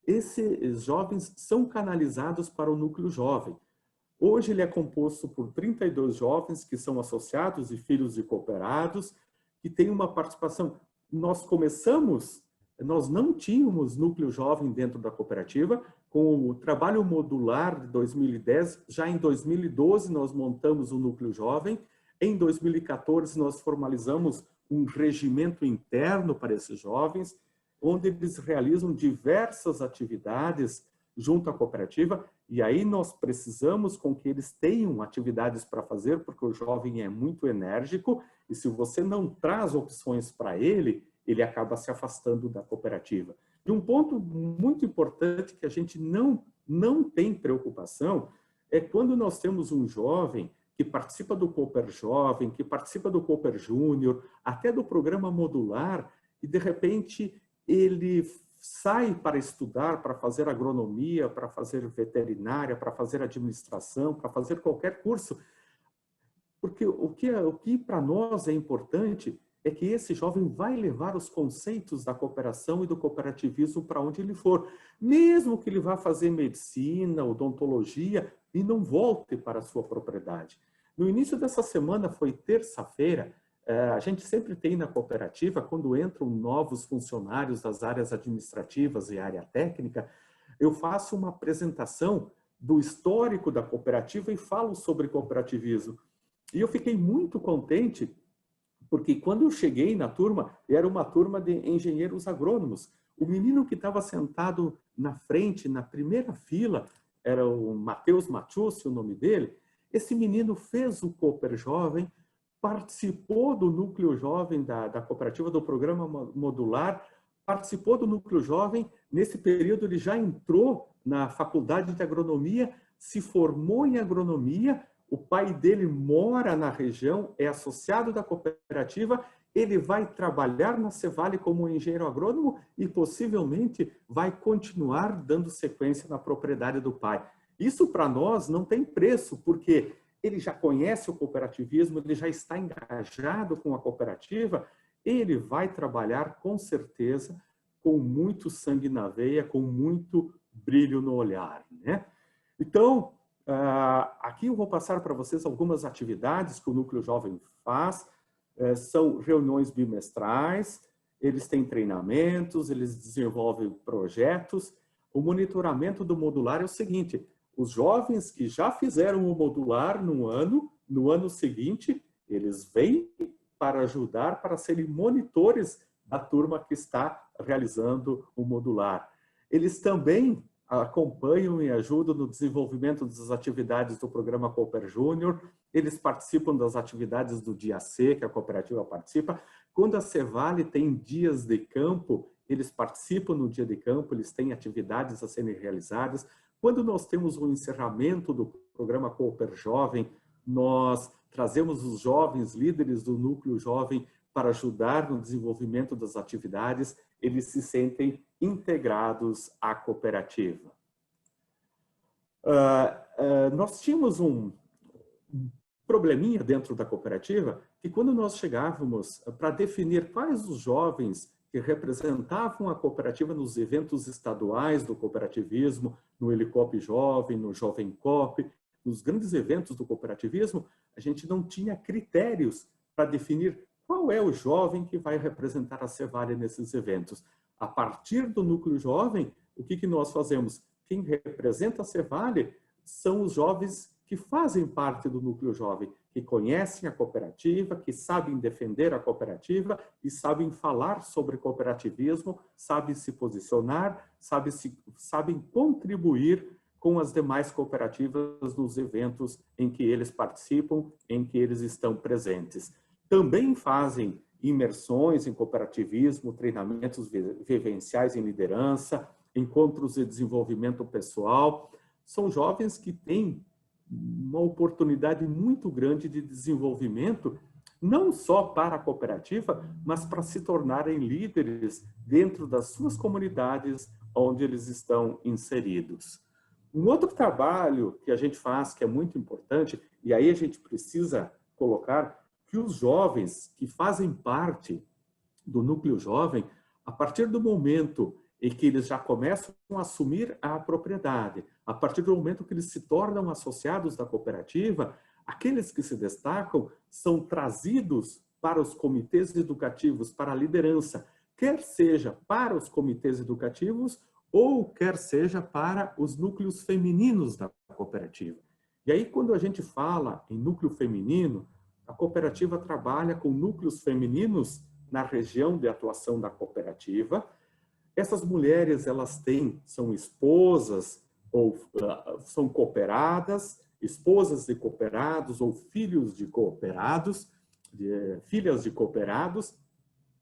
Esses jovens são canalizados para o núcleo jovem. Hoje ele é composto por 32 jovens que são associados e filhos de cooperados, que têm uma participação. Nós não tínhamos núcleo jovem dentro da cooperativa, com o trabalho modular de 2010, já em 2012 nós montamos o núcleo jovem, em 2014 nós formalizamos um regimento interno para esses jovens, onde eles realizam diversas atividades junto à cooperativa, e aí nós precisamos com que eles tenham atividades para fazer, porque o jovem é muito enérgico, e se você não traz opções para ele, ele acaba se afastando da cooperativa. E um ponto muito importante que a gente não tem preocupação é quando nós temos um jovem que participa do Cooper Jovem, que participa do Cooper Júnior, até do programa modular, e de repente ele sai para estudar, para fazer agronomia, para fazer veterinária, para fazer administração, para fazer qualquer curso. Porque o que para nós é importante é que esse jovem vai levar os conceitos da cooperação e do cooperativismo para onde ele for. Mesmo que ele vá fazer medicina, odontologia e não volte para a sua propriedade. No início dessa semana, foi terça-feira, a gente sempre tem na cooperativa, quando entram novos funcionários das áreas administrativas e área técnica, eu faço uma apresentação do histórico da cooperativa e falo sobre cooperativismo. E eu fiquei muito contente, porque quando eu cheguei na turma, era uma turma de engenheiros agrônomos. O menino que estava sentado na frente, na primeira fila, era o Matheus Matiusi, o nome dele. Esse menino fez o Cooper Jovem, participou do núcleo jovem da cooperativa, do programa modular, participou do núcleo jovem. Nesse período ele já entrou na faculdade de agronomia, se formou em agronomia. O pai dele mora na região, é associado da cooperativa, ele vai trabalhar na Cevale como engenheiro agrônomo e possivelmente vai continuar dando sequência na propriedade do pai. Isso para nós não tem preço, porque ele já conhece o cooperativismo, ele já está engajado com a cooperativa, ele vai trabalhar com certeza com muito sangue na veia, com muito brilho no olhar, né? Então, aqui eu vou passar para vocês algumas atividades que o Núcleo Jovem faz. São reuniões bimestrais, eles têm treinamentos, eles desenvolvem projetos. O monitoramento do modular é o seguinte: os jovens que já fizeram o modular num ano, no ano seguinte, eles vêm para ajudar, para serem monitores da turma que está realizando o modular. Eles também acompanham e ajudam no desenvolvimento das atividades do programa Cooper Júnior, eles participam das atividades do Dia C, que a cooperativa participa. Quando a Cevale tem dias de campo, eles participam no dia de campo, eles têm atividades a serem realizadas. Quando nós temos o encerramento do programa Cooper Jovem, nós trazemos os jovens líderes do núcleo jovem para ajudar no desenvolvimento das atividades, eles se sentem integrados à cooperativa. Nós tínhamos um probleminha dentro da cooperativa, que quando nós chegávamos para definir quais os jovens que representavam a cooperativa nos eventos estaduais do cooperativismo, no Helicop Jovem, no Jovem Cop, nos grandes eventos do cooperativismo, a gente não tinha critérios para definir qual é o jovem que vai representar a Cevale nesses eventos. A partir do núcleo jovem, o que nós fazemos? Quem representa a Cevale são os jovens que fazem parte do núcleo jovem, que conhecem a cooperativa, que sabem defender a cooperativa e sabem falar sobre cooperativismo, sabem se posicionar, sabem contribuir com as demais cooperativas nos eventos em que eles participam, em que eles estão presentes. Também fazem imersões em cooperativismo, treinamentos vivenciais em liderança, encontros de desenvolvimento pessoal. São jovens que têm uma oportunidade muito grande de desenvolvimento, não só para a cooperativa, mas para se tornarem líderes dentro das suas comunidades onde eles estão inseridos. Um outro trabalho que a gente faz, que é muito importante, e aí a gente precisa colocar que os jovens que fazem parte do núcleo jovem, a partir do momento em que eles já começam a assumir a propriedade, a partir do momento que eles se tornam associados da cooperativa, aqueles que se destacam são trazidos para os comitês educativos, para a liderança, quer seja para os comitês educativos ou quer seja para os núcleos femininos da cooperativa. E aí, quando a gente fala em núcleo feminino, a cooperativa trabalha com núcleos femininos na região de atuação da cooperativa. Essas mulheres, elas são esposas ou são cooperadas, esposas de cooperados ou filhos de cooperados, filhas de cooperados.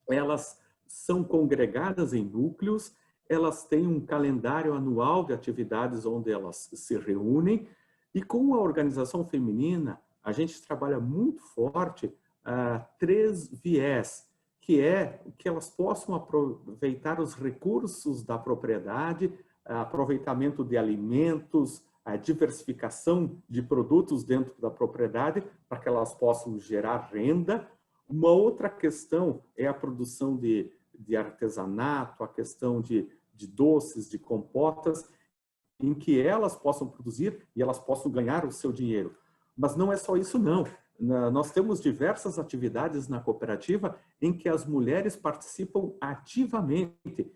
Elas são congregadas em núcleos, elas têm um calendário anual de atividades onde elas se reúnem e com a organização feminina, a gente trabalha muito forte 3 viés, que é que elas possam aproveitar os recursos da propriedade, aproveitamento de alimentos, a diversificação de produtos dentro da propriedade, para que elas possam gerar renda. Uma outra questão é a produção de artesanato, a questão de doces, de compotas, em que elas possam produzir e elas possam ganhar o seu dinheiro. Mas não é só isso, não. Nós temos diversas atividades na cooperativa em que as mulheres participam ativamente.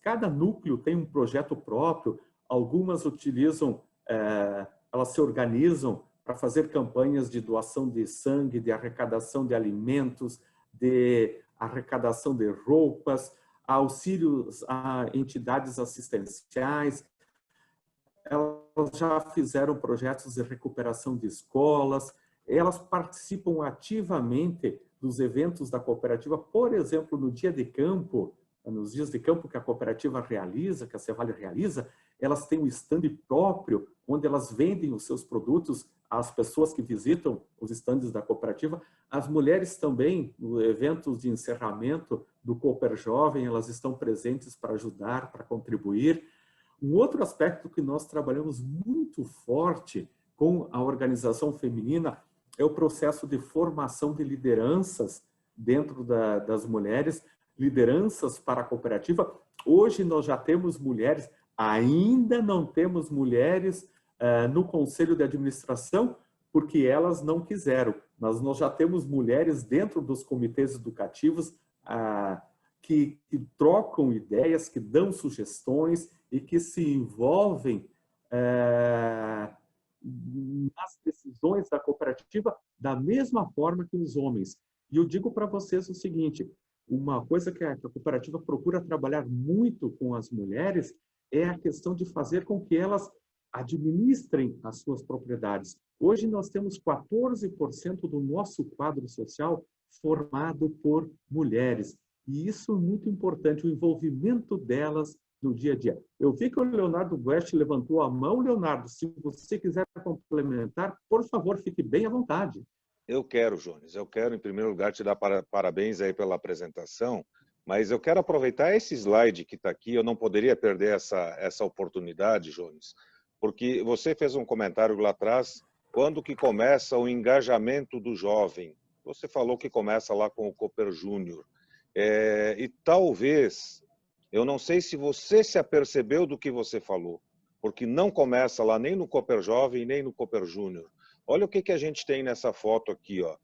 Cada núcleo tem um projeto próprio, algumas utilizam, elas se organizam para fazer campanhas de doação de sangue, de arrecadação de alimentos, de arrecadação de roupas, auxílios a entidades assistenciais. Elas já fizeram projetos de recuperação de escolas, elas participam ativamente dos eventos da cooperativa, por exemplo, no dia de campo, nos dias de campo que a cooperativa realiza, que a Cevale realiza, elas têm um stand próprio, onde elas vendem os seus produtos às pessoas que visitam os estandes da cooperativa. As mulheres também, no evento de encerramento do Cooper Jovem, elas estão presentes para ajudar, para contribuir. Um outro aspecto que nós trabalhamos muito forte com a organização feminina é o processo de formação de lideranças dentro das mulheres, lideranças para a cooperativa. Hoje nós já temos mulheres, ainda não temos mulheres no conselho de administração, porque elas não quiseram, mas nós já temos mulheres dentro dos comitês educativos que trocam ideias, que dão sugestões e que se envolvem nas decisões da cooperativa da mesma forma que os homens. E eu digo para vocês o seguinte, uma coisa que a cooperativa procura trabalhar muito com as mulheres é a questão de fazer com que elas administrem as suas propriedades. Hoje nós temos 14% do nosso quadro social formado por mulheres. E isso é muito importante, o envolvimento delas no dia a dia. Eu vi que o Leonardo Buesch levantou a mão. Leonardo, se você quiser complementar, por favor, fique bem à vontade. Eu quero, Jones. Eu quero, em primeiro lugar, te dar parabéns aí pela apresentação, mas eu quero aproveitar esse slide que está aqui. Eu não poderia perder essa oportunidade, Jones, porque você fez um comentário lá atrás, quando que começa o engajamento do jovem? Você falou que começa lá com o Cooper Júnior. E talvez, eu não sei se você se apercebeu do que você falou, porque não começa lá nem no Cooper Jovem, nem no Cooper Júnior. Olha o que a gente tem nessa foto aqui, ó.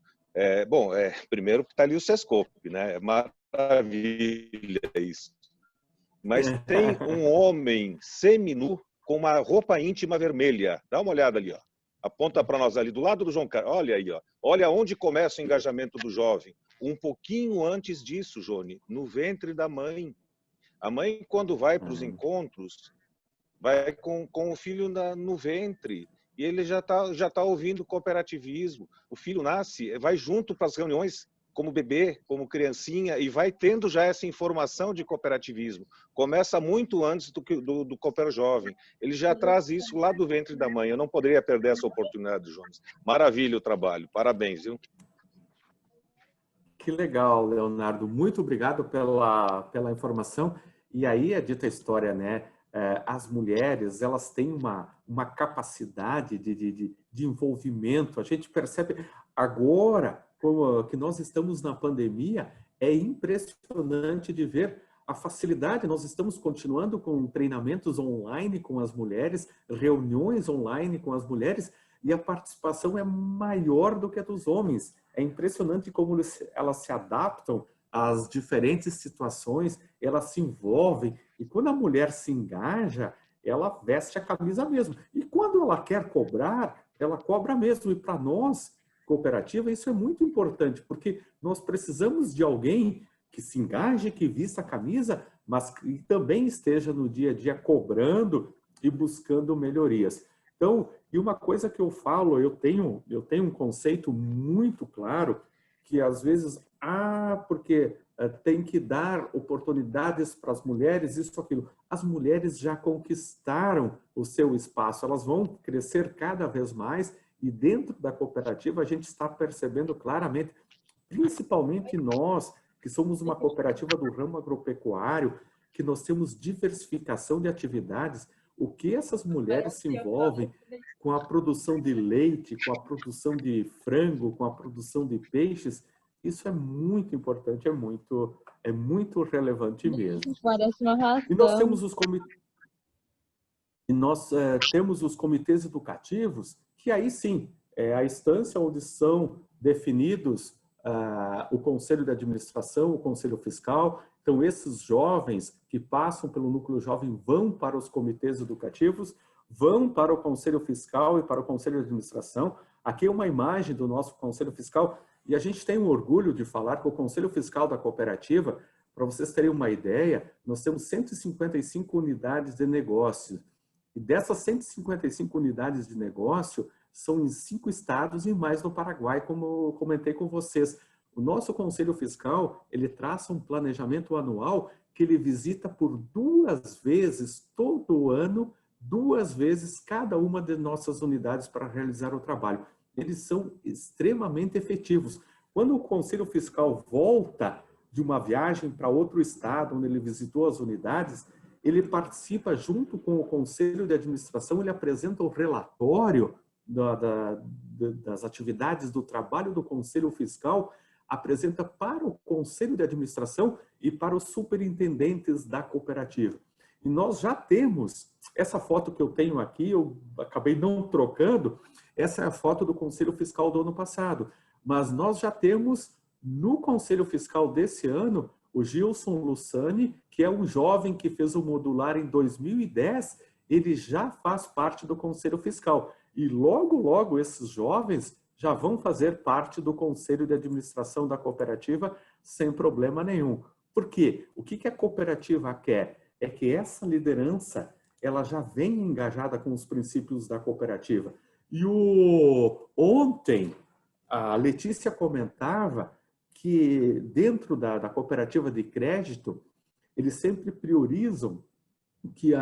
Primeiro que está ali o Sescope, né? É maravilha isso. Mas tem um homem seminu com uma roupa íntima vermelha. Dá uma olhada ali, ó. Aponta para nós ali, do lado do João Carlos. Olha aí, ó. Olha onde começa o engajamento do jovem. Um pouquinho antes disso, Jone, no ventre da mãe. A mãe, quando vai para os encontros, vai com o filho no ventre. E ele já tá ouvindo cooperativismo. O filho nasce, vai junto para as reuniões como bebê, como criancinha, e vai tendo já essa informação de cooperativismo. Começa muito antes do Cooper Jovem. Ele já traz isso lá do ventre da mãe. Eu não poderia perder essa oportunidade, Jones. Maravilha o trabalho. Parabéns, viu? Que legal, Leonardo. Muito obrigado pela informação. E aí é dita a história, né? As mulheres, elas têm uma capacidade de envolvimento. A gente percebe agora, como que nós estamos na pandemia, é impressionante de ver a facilidade. Nós estamos continuando com treinamentos online com as mulheres, reuniões online com as mulheres, e a participação é maior do que a dos homens. É impressionante como elas se adaptam às diferentes situações, elas se envolvem, e quando a mulher se engaja, ela veste a camisa mesmo. E quando ela quer cobrar, ela cobra mesmo. E para nós, cooperativa, isso é muito importante, porque nós precisamos de alguém que se engaje, que vista a camisa, mas que também esteja no dia a dia cobrando e buscando melhorias. Então, e uma coisa que eu falo, eu tenho um conceito muito claro, que às vezes, porque tem que dar oportunidades para as mulheres, isso, aquilo. As mulheres já conquistaram o seu espaço, elas vão crescer cada vez mais, e dentro da cooperativa a gente está percebendo claramente, principalmente nós, que somos uma cooperativa do ramo agropecuário, que nós temos diversificação de atividades, o que essas mulheres se envolvem com a produção de leite, com a produção de frango, com a produção de peixes, isso é muito importante, é muito relevante mesmo. Parece uma razão. E nós temos os comitês educativos, que aí sim, é a instância onde são definidos o Conselho de Administração, o Conselho Fiscal. Então, esses jovens que passam pelo Núcleo Jovem vão para os comitês educativos, vão para o Conselho Fiscal e para o Conselho de Administração. Aqui é uma imagem do nosso Conselho Fiscal, e a gente tem um orgulho de falar que o Conselho Fiscal da cooperativa, para vocês terem uma ideia, nós temos 155 unidades de negócio. E dessas 155 unidades de negócio, são em 5 estados e mais no Paraguai, como eu comentei com vocês. O nosso Conselho Fiscal, ele traça um planejamento anual que ele visita por 2 vezes todo ano, 2 vezes cada uma de nossas unidades para realizar o trabalho. Eles são extremamente efetivos. Quando o Conselho Fiscal volta de uma viagem para outro estado, onde ele visitou as unidades, ele participa junto com o Conselho de Administração, ele apresenta o relatório das atividades do trabalho do Conselho Fiscal, apresenta para o Conselho de Administração e para os superintendentes da cooperativa. E nós já temos, essa foto que eu tenho aqui, eu acabei não trocando, essa é a foto do Conselho Fiscal do ano passado, mas nós já temos no Conselho Fiscal desse ano o Gilson Lussani, que é um jovem que fez o modular em 2010, ele já faz parte do Conselho Fiscal. E logo, logo, esses jovens já vão fazer parte do conselho de administração da cooperativa sem problema nenhum. Por quê? O que a cooperativa quer? É que essa liderança ela já vem engajada com os princípios da cooperativa. E ontem, a Letícia comentava que dentro da cooperativa de crédito, eles sempre priorizam que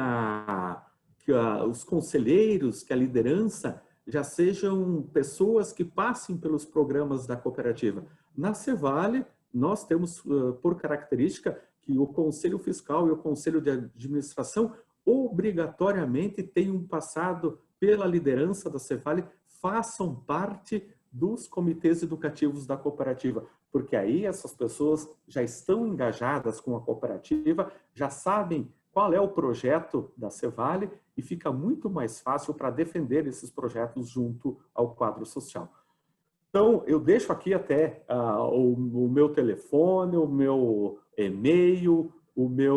os conselheiros, que a liderança já sejam pessoas que passem pelos programas da cooperativa. Na Cevale, nós temos por característica que o Conselho Fiscal e o Conselho de Administração obrigatoriamente tenham passado pela liderança da Cevale, façam parte dos comitês educativos da cooperativa, porque aí essas pessoas já estão engajadas com a cooperativa, já sabem qual é o projeto da Cevale e fica muito mais fácil para defender esses projetos junto ao quadro social. Então, eu deixo aqui até o meu telefone, o meu e-mail, o meu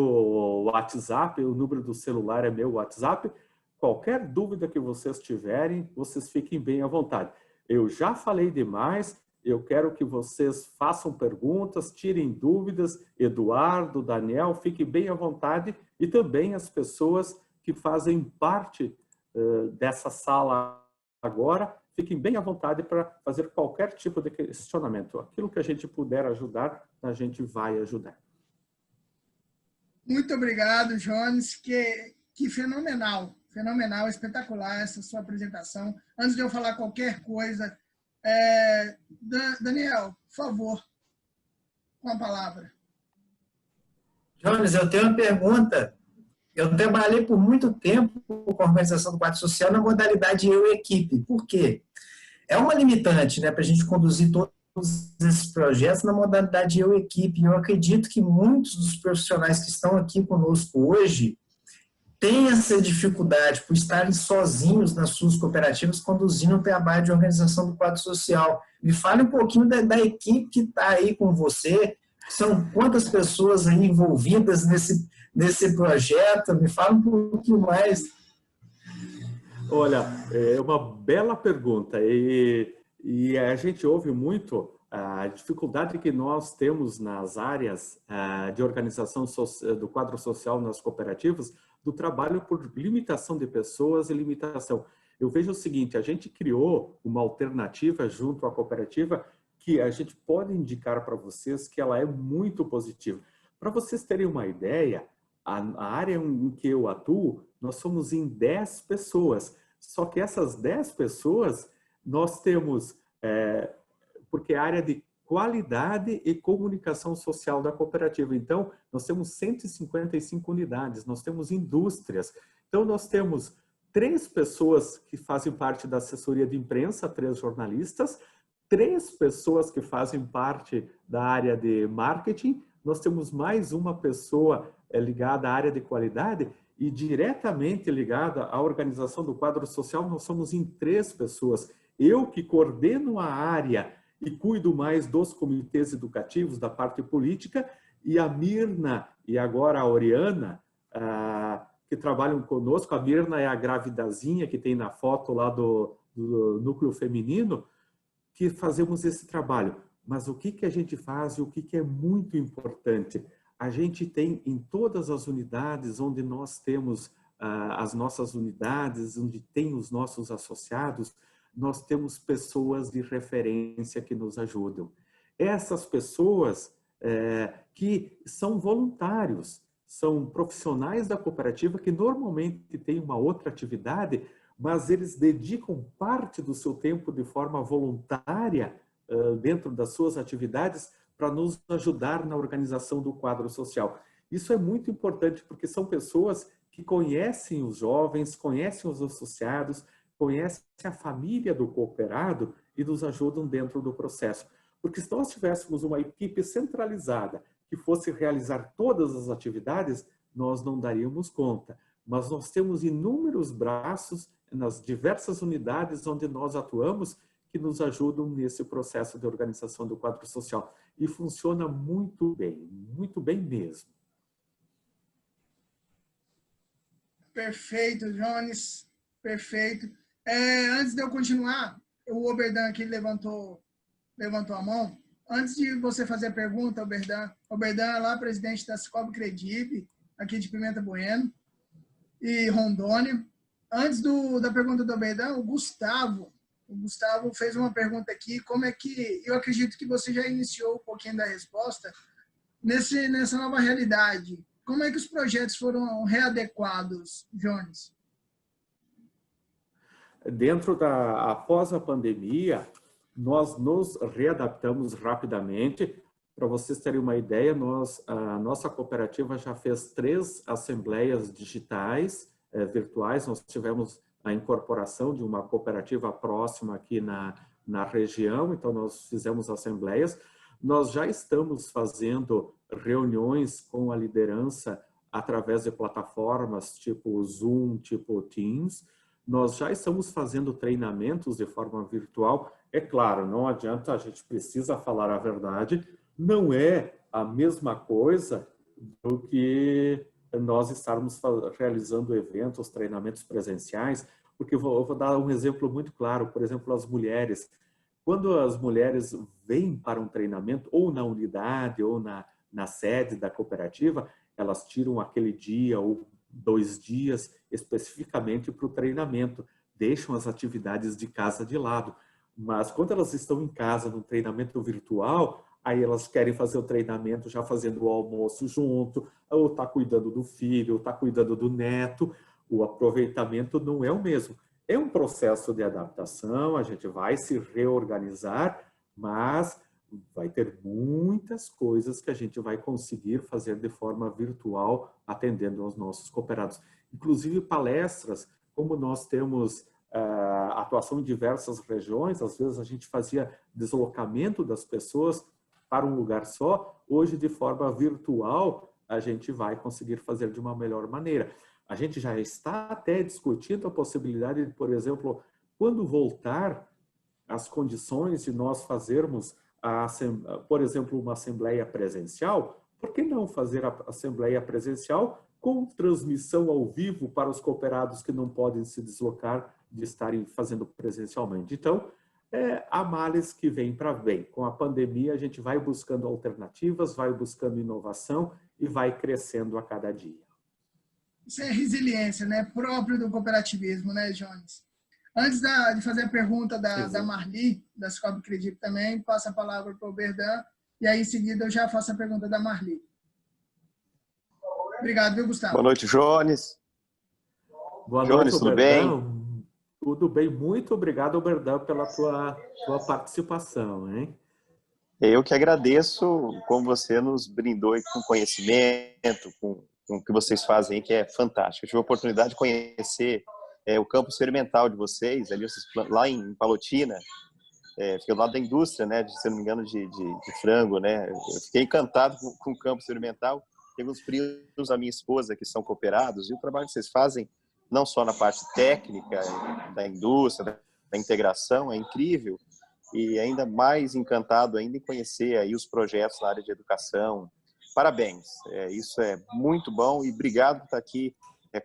WhatsApp, o número do celular é meu WhatsApp. Qualquer dúvida que vocês tiverem, vocês fiquem bem à vontade. Eu já falei demais, eu quero que vocês façam perguntas, tirem dúvidas. Eduardo, Daniel, fiquem bem à vontade. E também as pessoas que fazem parte dessa sala agora, fiquem bem à vontade para fazer qualquer tipo de questionamento. Aquilo que a gente puder ajudar, a gente vai ajudar. Muito obrigado, Jones. Que fenomenal, fenomenal, espetacular essa sua apresentação. Antes de eu falar qualquer coisa, Daniel, por favor, com a palavra. Jones, eu tenho uma pergunta. Eu trabalhei por muito tempo com a organização do quadro social na modalidade eu e equipe. Por quê? É uma limitante, né, para a gente conduzir todos esses projetos na modalidade eu e equipe. Eu acredito que muitos dos profissionais que estão aqui conosco hoje têm essa dificuldade por estarem sozinhos nas suas cooperativas conduzindo o trabalho de organização do quadro social. Me fale um pouquinho da equipe que está aí com você. São quantas pessoas aí envolvidas nesse projeto? Me fala um pouquinho mais. Olha, é uma bela pergunta e a gente ouve muito a dificuldade que nós temos nas áreas de organização do quadro social nas cooperativas, do trabalho por limitação de pessoas e limitação. Eu vejo o seguinte, a gente criou uma alternativa junto à cooperativa que a gente pode indicar para vocês que ela é muito positiva. Para vocês terem uma ideia, a área em que eu atuo, nós somos em 10 pessoas. Só que essas 10 pessoas, nós temos, porque é a área de qualidade e comunicação social da cooperativa. Então, nós temos 155 unidades, nós temos indústrias. Então, nós temos 3 pessoas que fazem parte da assessoria de imprensa, 3 jornalistas, 3 pessoas que fazem parte da área de marketing, nós temos mais uma pessoa ligada à área de qualidade e diretamente ligada à organização do quadro social, nós somos em 3 pessoas. Eu que coordeno a área e cuido mais dos comitês educativos, da parte política, e a Mirna e agora a Oriana, que trabalham conosco. A Mirna é a gravidazinha que tem na foto lá do núcleo feminino, que fazemos esse trabalho. Mas o que a gente faz e o que é muito importante? A gente tem em todas as unidades onde nós temos as nossas unidades, onde tem os nossos associados, nós temos pessoas de referência que nos ajudam. Essas pessoas que são voluntários, são profissionais da cooperativa que normalmente têm uma outra atividade, mas eles dedicam parte do seu tempo de forma voluntária dentro das suas atividades para nos ajudar na organização do quadro social. Isso é muito importante porque são pessoas que conhecem os jovens, conhecem os associados, conhecem a família do cooperado e nos ajudam dentro do processo. Porque se nós tivéssemos uma equipe centralizada que fosse realizar todas as atividades, nós não daríamos conta. Mas nós temos inúmeros braços nas diversas unidades onde nós atuamos que nos ajudam nesse processo de organização do quadro social. E funciona muito bem mesmo. Perfeito, Jones, perfeito. Antes de eu continuar, o Oberdan aqui levantou a mão. Antes de você fazer a pergunta, Oberdan é lá presidente da Cicobi Credib, aqui de Pimenta Bueno e Rondônia. Antes da pergunta do Oberdan, o Gustavo fez uma pergunta aqui, como é que, eu acredito que você já iniciou um pouquinho da resposta, nessa nova realidade, como é que os projetos foram readequados, Jones? Após a pandemia, nós nos readaptamos rapidamente. Para vocês terem uma ideia, a nossa cooperativa já fez 3 assembleias digitais, virtuais. Nós tivemos a incorporação de uma cooperativa próxima aqui na região, então nós fizemos assembleias. Nós já estamos fazendo reuniões com a liderança através de plataformas tipo Zoom, tipo Teams. Nós já estamos fazendo treinamentos de forma virtual. É claro, não adianta, a gente precisa falar a verdade, não é a mesma coisa do que nós estarmos realizando eventos, treinamentos presenciais, porque eu vou dar um exemplo muito claro, por exemplo, as mulheres. Quando as mulheres vêm para um treinamento, ou na unidade, ou na sede da cooperativa, elas tiram aquele dia ou 2 dias especificamente para o treinamento, deixam as atividades de casa de lado. Mas quando elas estão em casa, no treinamento virtual, aí elas querem fazer o treinamento já fazendo o almoço junto, ou está cuidando do filho, ou está cuidando do neto. O aproveitamento não é o mesmo. É um processo de adaptação, a gente vai se reorganizar, mas vai ter muitas coisas que a gente vai conseguir fazer de forma virtual, atendendo aos nossos cooperados. Inclusive palestras, como nós temos atuação em diversas regiões, às vezes a gente fazia deslocamento das pessoas para um lugar só, hoje de forma virtual a gente vai conseguir fazer de uma melhor maneira. A gente já está até discutindo a possibilidade de, por exemplo, quando voltar as condições de nós fazermos, por exemplo, uma assembleia presencial, por que não fazer a assembleia presencial com transmissão ao vivo para os cooperados que não podem se deslocar de estarem fazendo presencialmente? Então, há males que vêm para bem. Com a pandemia, a gente vai buscando alternativas, vai buscando inovação e vai crescendo a cada dia. Isso é resiliência, né? Próprio do cooperativismo, né, Jones? Antes de fazer a pergunta da Marli, da Cicobi Credib também, passo a palavra para o Oberdan, e aí em seguida eu já faço a pergunta da Marli. Obrigado, viu, Gustavo? Boa noite, Jones. Boa Jones, noite, tudo bem? Tudo bem, muito obrigado, Oberdan, pela tua participação, hein? Eu que agradeço como você nos brindou com conhecimento, com o que vocês fazem, que é fantástico. Eu tive a oportunidade de conhecer o campo experimental de vocês, ali lá em Palotina, fiquei do lado da indústria, né, se não me engano, de frango, né? Eu fiquei encantado com o campo experimental. Tenho uns primos da minha esposa que são cooperados, e o trabalho que vocês fazem, não só na parte técnica da indústria, da integração, é incrível. E ainda mais encantado ainda em conhecer aí os projetos na área de educação. Parabéns, isso é muito bom e obrigado por estar aqui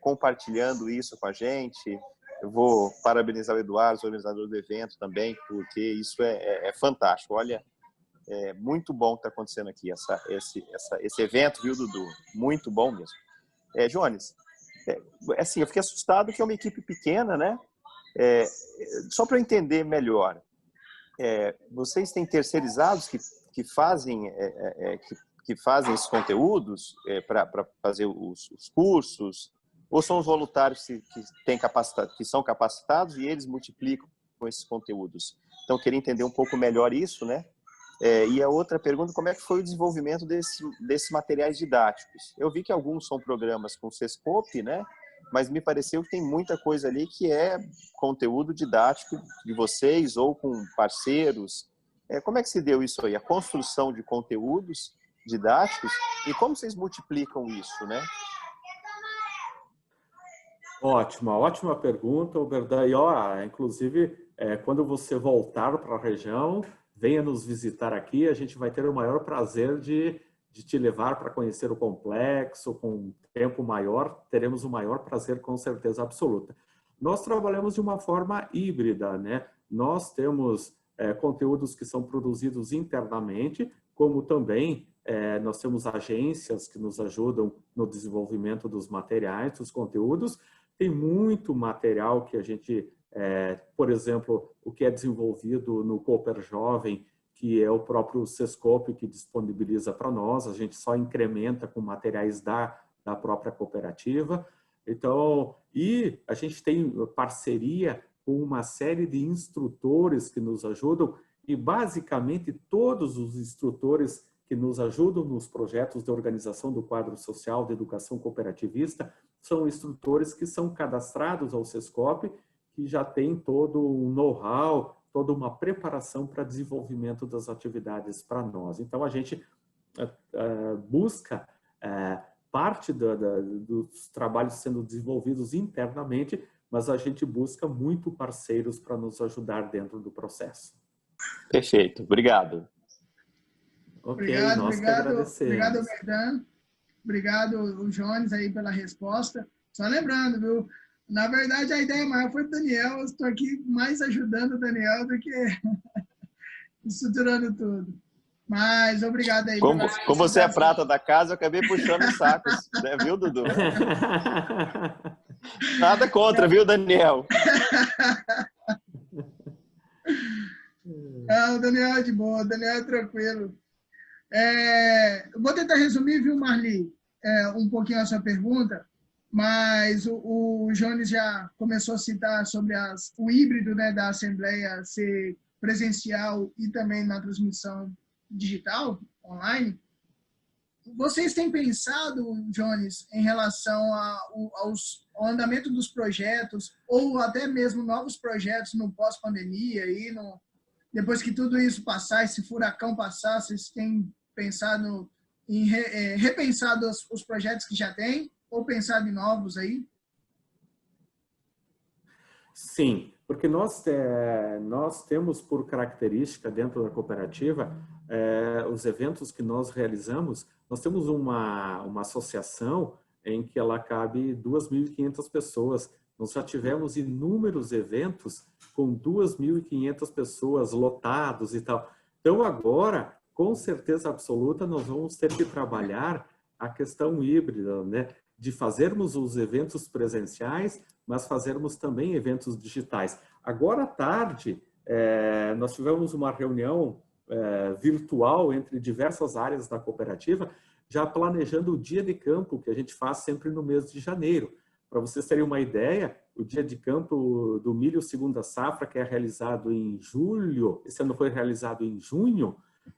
compartilhando isso com a gente. Eu vou parabenizar o Eduardo, o organizador do evento também, porque isso é fantástico. Olha, é muito bom o que está acontecendo aqui, esse evento, viu, Dudu? Muito bom mesmo. Jones, assim, eu fiquei assustado que é uma equipe pequena, né? Só para eu entender melhor, vocês têm terceirizados que fazem esses conteúdos para fazer os cursos, ou são os voluntários que são capacitados e eles multiplicam com esses conteúdos? Então, eu queria entender um pouco melhor isso, né? E a outra pergunta, como é que foi o desenvolvimento desses materiais didáticos? Eu vi que alguns são programas com Sescope, né? Mas me pareceu que tem muita coisa ali que é conteúdo didático de vocês ou com parceiros. Como é que se deu isso aí? A construção de conteúdos didáticos e como vocês multiplicam isso, né? Ótima pergunta, Oberdan. E, inclusive, quando você voltar para a região, venha nos visitar aqui, a gente vai ter o maior prazer de te levar para conhecer o complexo com um tempo maior, teremos o maior prazer com certeza absoluta. nós trabalhamos de uma forma híbrida, né? Nós temos conteúdos que são produzidos internamente, como também nós temos agências que nos ajudam no desenvolvimento dos materiais, dos conteúdos. Tem muito material que a gente, por exemplo, o que é desenvolvido no Cooper Jovem, que é o próprio Sescope que disponibiliza para nós, a gente só incrementa com materiais da própria cooperativa. Então, e a gente tem parceria com uma série de instrutores que nos ajudam, e basicamente todos os instrutores que nos ajudam nos projetos de organização do quadro social de educação cooperativista são instrutores que são cadastrados ao Sescope, que já tem todo um know-how, toda uma preparação para desenvolvimento das atividades para nós. Então, a gente busca parte dos trabalhos sendo desenvolvidos internamente, mas a gente busca muito parceiros para nos ajudar dentro do processo. Perfeito, obrigado. Ok, nós que agradecemos. Obrigado, Verdão. Obrigado, Jones, aí pela resposta. Só lembrando, viu? Na verdade, a ideia maior foi do Daniel. Eu estou aqui mais ajudando o Daniel do que estruturando tudo. Mas obrigado aí. Como você é a prata da casa, eu acabei puxando os sacos, né? Viu, Dudu? Nada contra, viu, Daniel? Não, o Daniel é de boa, o Daniel é tranquilo. Eu vou tentar resumir, viu, Marli, um pouquinho a sua pergunta, mas o Jones já começou a citar sobre o híbrido, né, da Assembleia ser presencial e também na transmissão digital, online. Vocês têm pensado, Jones, em relação ao andamento dos projetos, ou até mesmo novos projetos no pós-pandemia, depois que tudo isso passar, esse furacão passar, vocês têm pensado em repensado os projetos que já tem, ou pensado em novos aí? Sim, porque nós temos por característica dentro da cooperativa os eventos que nós realizamos. Nós temos uma associação em que ela cabe 2.500 pessoas. Nós já tivemos inúmeros eventos com 2.500 pessoas lotados e tal. Então agora, com certeza absoluta, nós vamos ter que trabalhar a questão híbrida, né? De fazermos os eventos presenciais, mas fazermos também eventos digitais. Agora à tarde, nós tivemos uma reunião virtual entre diversas áreas da cooperativa, já planejando o dia de campo, que a gente faz sempre no mês de janeiro. Para vocês terem uma ideia, o dia de campo do milho segunda safra, que é realizado em julho, esse ano foi realizado em junho,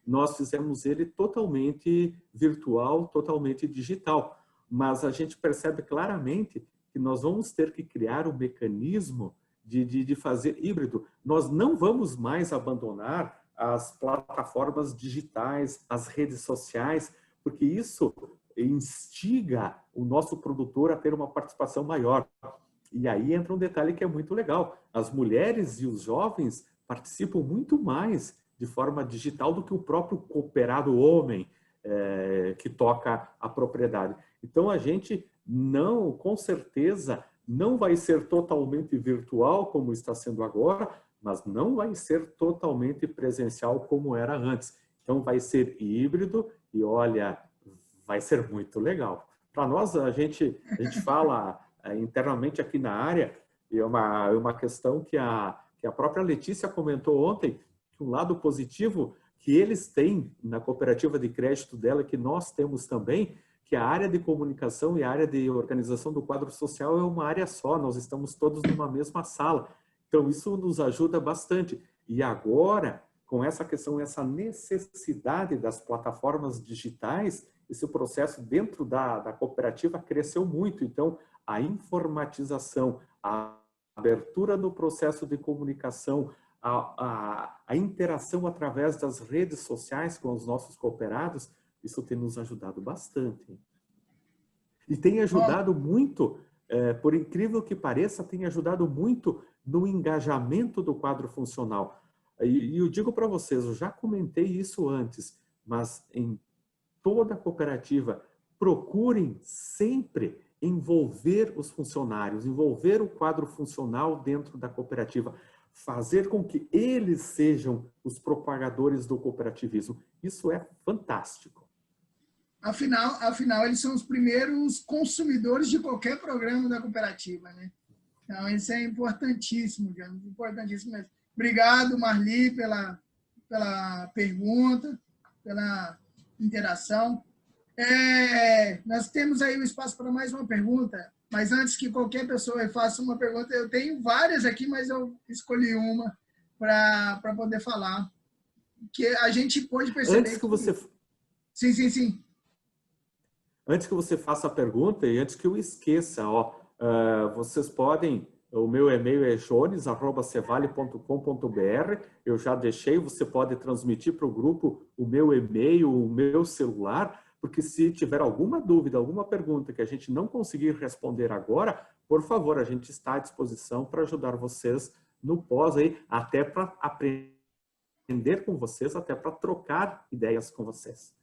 nós fizemos ele totalmente virtual, totalmente digital. Mas a gente percebe claramente que nós vamos ter que criar um mecanismo de fazer híbrido. Nós não vamos mais abandonar as plataformas digitais, as redes sociais, porque isso instiga o nosso produtor a ter uma participação maior. E aí entra um detalhe que é muito legal. As mulheres e os jovens participam muito mais de forma digital do que o próprio cooperado homem que toca a propriedade. Então, a gente não, com certeza, não vai ser totalmente virtual, como está sendo agora, mas não vai ser totalmente presencial, como era antes. Então, vai ser híbrido e, olha, vai ser muito legal. Para nós, a gente fala internamente aqui na área, e é uma questão que a própria Letícia comentou ontem, que um lado positivo que eles têm na cooperativa de crédito dela, que nós temos também, que a área de comunicação e a área de organização do quadro social é uma área só, nós estamos todos numa mesma sala. Então, isso nos ajuda bastante. E agora, com essa questão, essa necessidade das plataformas digitais, esse processo dentro da cooperativa cresceu muito. Então, a informatização, a abertura no processo de comunicação, a interação através das redes sociais com os nossos cooperados, isso tem nos ajudado bastante. E tem ajudado muito, por incrível que pareça, tem ajudado muito no engajamento do quadro funcional. E eu digo para vocês, eu já comentei isso antes, mas em toda a cooperativa, procurem sempre envolver os funcionários, envolver o quadro funcional dentro da cooperativa, fazer com que eles sejam os propagadores do cooperativismo. Isso é fantástico. Afinal, eles são os primeiros consumidores de qualquer programa da cooperativa, né? Então, isso é importantíssimo, Jones, importantíssimo mesmo. Obrigado, Marli, pela pergunta, pela interação. Nós temos aí o espaço para mais uma pergunta, mas antes que qualquer pessoa faça uma pergunta, eu tenho várias aqui, mas eu escolhi uma para poder falar. Que a gente pode perceber... Antes que você... Sim. Antes que você faça a pergunta e antes que eu esqueça, vocês podem... O meu e-mail é jones@cevale.com.br. Eu já deixei, você pode transmitir para o grupo o meu e-mail, o meu celular, porque se tiver alguma dúvida, alguma pergunta que a gente não conseguir responder agora, por favor, a gente está à disposição para ajudar vocês no pós aí, até para aprender com vocês, até para trocar ideias com vocês.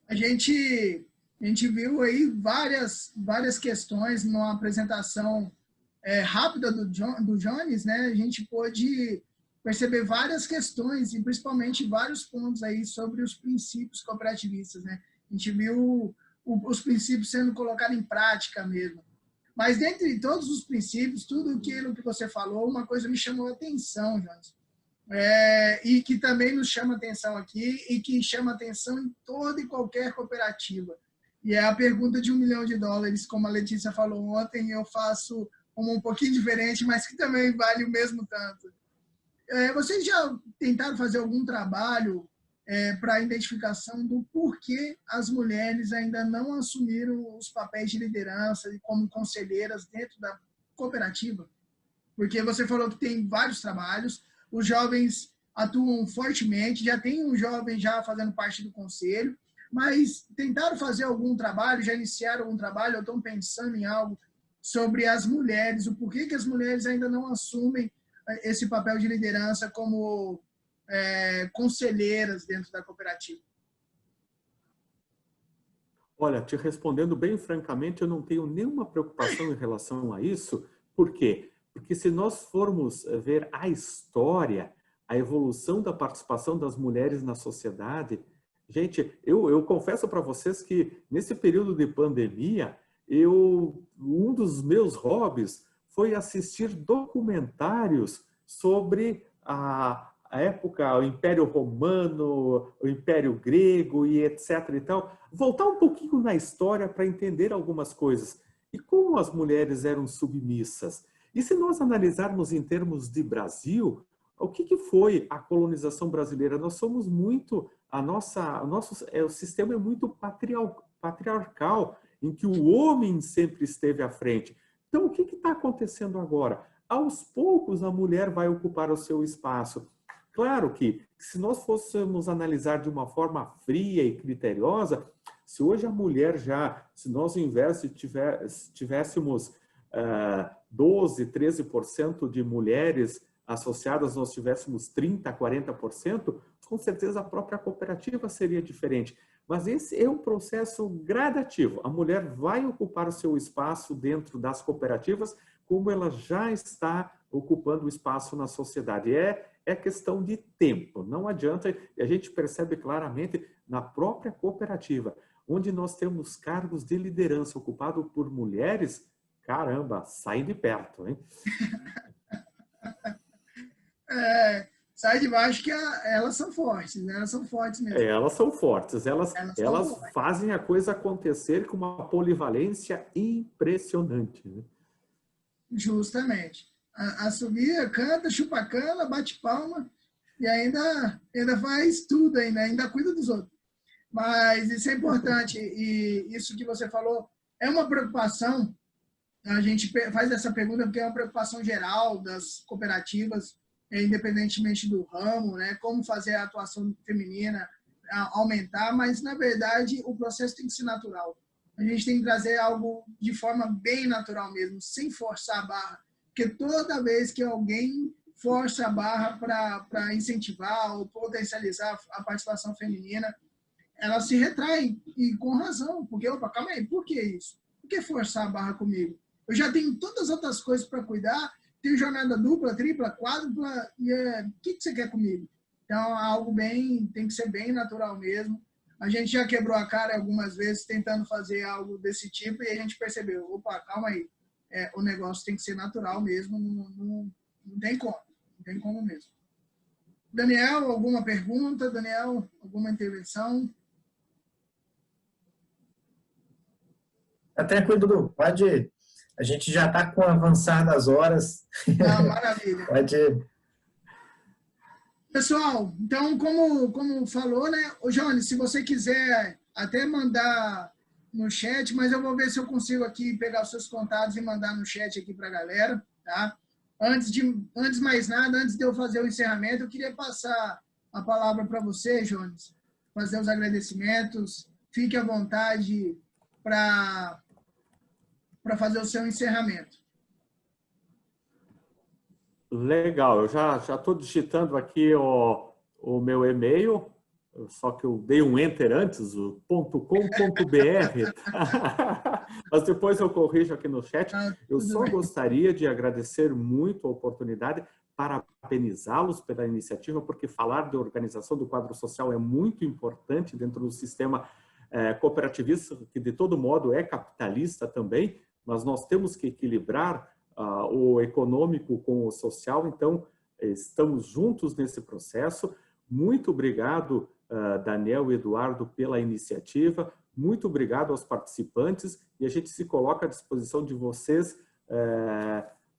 A gente viu aí várias questões numa apresentação rápida do Jones, né? A gente pôde perceber várias questões e principalmente vários pontos aí sobre os princípios cooperativistas, né? A gente viu os princípios sendo colocados em prática mesmo. Mas dentre todos os princípios, tudo aquilo que você falou, uma coisa me chamou a atenção, Jones. E que também nos chama atenção aqui e que chama atenção em toda e qualquer cooperativa. E é a pergunta de $1 milhão, como a Letícia falou ontem, eu faço um pouquinho diferente, mas que também vale o mesmo tanto. Vocês já tentaram fazer algum trabalho para a identificação do porquê as mulheres ainda não assumiram os papéis de liderança e como conselheiras dentro da cooperativa? Porque você falou que tem vários trabalhos, os jovens atuam fortemente, já tem um jovem já fazendo parte do conselho, mas tentaram fazer algum trabalho, já iniciaram algum trabalho, ou estão pensando em algo sobre as mulheres, o porquê que as mulheres ainda não assumem esse papel de liderança como conselheiras dentro da cooperativa? Olha, te respondendo bem francamente, eu não tenho nenhuma preocupação em relação a isso. Por quê? Porque se nós formos ver a história, a evolução da participação das mulheres na sociedade, gente, eu confesso para vocês que nesse período de pandemia, um dos meus hobbies foi assistir documentários sobre a época, o Império Romano, o Império Grego e etc. e tal. Voltar um pouquinho na história para entender algumas coisas. E como as mulheres eram submissas. E se nós analisarmos em termos de Brasil, o que foi a colonização brasileira? Nós somos muito... o sistema é muito patriarcal, em que o homem sempre esteve à frente. Então, o que está acontecendo agora? Aos poucos, a mulher vai ocupar o seu espaço. Claro que, se nós fôssemos analisar de uma forma fria e criteriosa, se hoje a mulher se nós, ao invés de tivéssemos 12%, 13% de mulheres associadas, nós tivéssemos 30%, 40%, com certeza a própria cooperativa seria diferente. Mas esse é um processo gradativo. A mulher vai ocupar o seu espaço dentro das cooperativas, como ela já está ocupando o espaço na sociedade. É questão de tempo. Não adianta, e a gente percebe claramente na própria cooperativa, onde nós temos cargos de liderança ocupados por mulheres, caramba, sai de perto, hein? Sai de baixo que elas são fortes, né? Elas são fortes mesmo. Elas são fortes, elas fazem a coisa acontecer com uma polivalência impressionante. Né? Justamente. Assobia, canta, chupa cana, bate palma e ainda faz tudo, ainda cuida dos outros. Mas isso é importante e isso que você falou é uma preocupação. A gente faz essa pergunta porque é uma preocupação geral das cooperativas, independentemente do ramo, né? Como fazer a atuação feminina aumentar, mas, na verdade, o processo tem que ser natural. A gente tem que trazer algo de forma bem natural mesmo, sem forçar a barra, porque toda vez que alguém força a barra para incentivar ou potencializar a participação feminina, ela se retrai, e com razão, porque, opa, calma aí, por que isso? Por que forçar a barra comigo? Eu já tenho todas as outras coisas para cuidar, tenho jornada dupla, tripla, quádrupla, e o que você quer comigo? Então, algo tem que ser bem natural mesmo. A gente já quebrou a cara algumas vezes tentando fazer algo desse tipo e a gente percebeu, opa, calma aí, o negócio tem que ser natural mesmo, não tem como, não tem como mesmo. Daniel, alguma pergunta? Daniel, alguma intervenção? Até, Dudu, pode... A gente já está com o avançar das horas. Não, maravilha. Pode... Pessoal, então, como falou, né? Ô, Jones, se você quiser até mandar no chat, mas eu vou ver se eu consigo aqui pegar os seus contatos e mandar no chat aqui para a galera, tá? Antes de mais nada, antes de eu fazer o encerramento, eu queria passar a palavra para você, Jones, fazer os agradecimentos. Fique à vontade para fazer o seu encerramento. Legal, eu já estou digitando aqui o meu e-mail, só que eu dei um enter antes, o .com.br, mas depois eu corrijo aqui no chat. Eu só gostaria de agradecer muito a oportunidade, parabenizá-los pela iniciativa, porque falar de organização do quadro social é muito importante dentro do sistema cooperativista, que de todo modo é capitalista também, mas nós temos que equilibrar o econômico com o social, então estamos juntos nesse processo. Muito obrigado, Daniel e Eduardo, pela iniciativa, muito obrigado aos participantes e a gente se coloca à disposição de vocês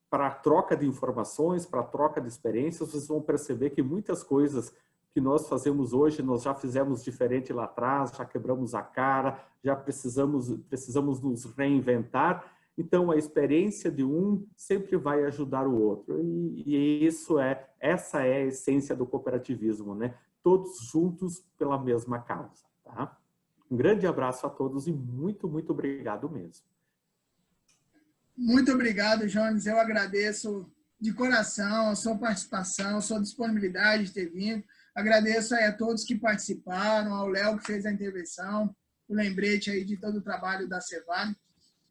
para a troca de informações, para a troca de experiências. Vocês vão perceber que muitas coisas que nós fazemos hoje, nós já fizemos diferente lá atrás, já quebramos a cara, já precisamos nos reinventar. Então, a experiência de um sempre vai ajudar o outro. E essa é a essência do cooperativismo, né? Todos juntos pela mesma causa, tá? Um grande abraço a todos e muito, muito obrigado mesmo. Muito obrigado, Jones. Eu agradeço de coração a sua participação, a sua disponibilidade de ter vindo. Agradeço aí a todos que participaram, ao Léo que fez a intervenção, o lembrete aí de todo o trabalho da Cevale.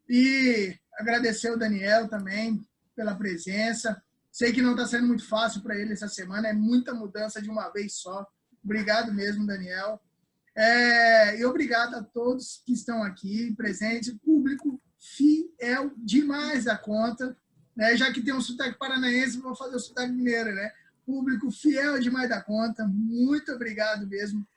E agradecer ao Daniel também pela presença. Sei que não está sendo muito fácil para ele essa semana, é muita mudança de uma vez só. Obrigado mesmo, Daniel. E obrigado a todos que estão aqui presentes, público fiel demais da conta, né? Já que tem um sotaque paranaense, vou fazer o sotaque mineiro, né? Público fiel demais da conta, muito obrigado mesmo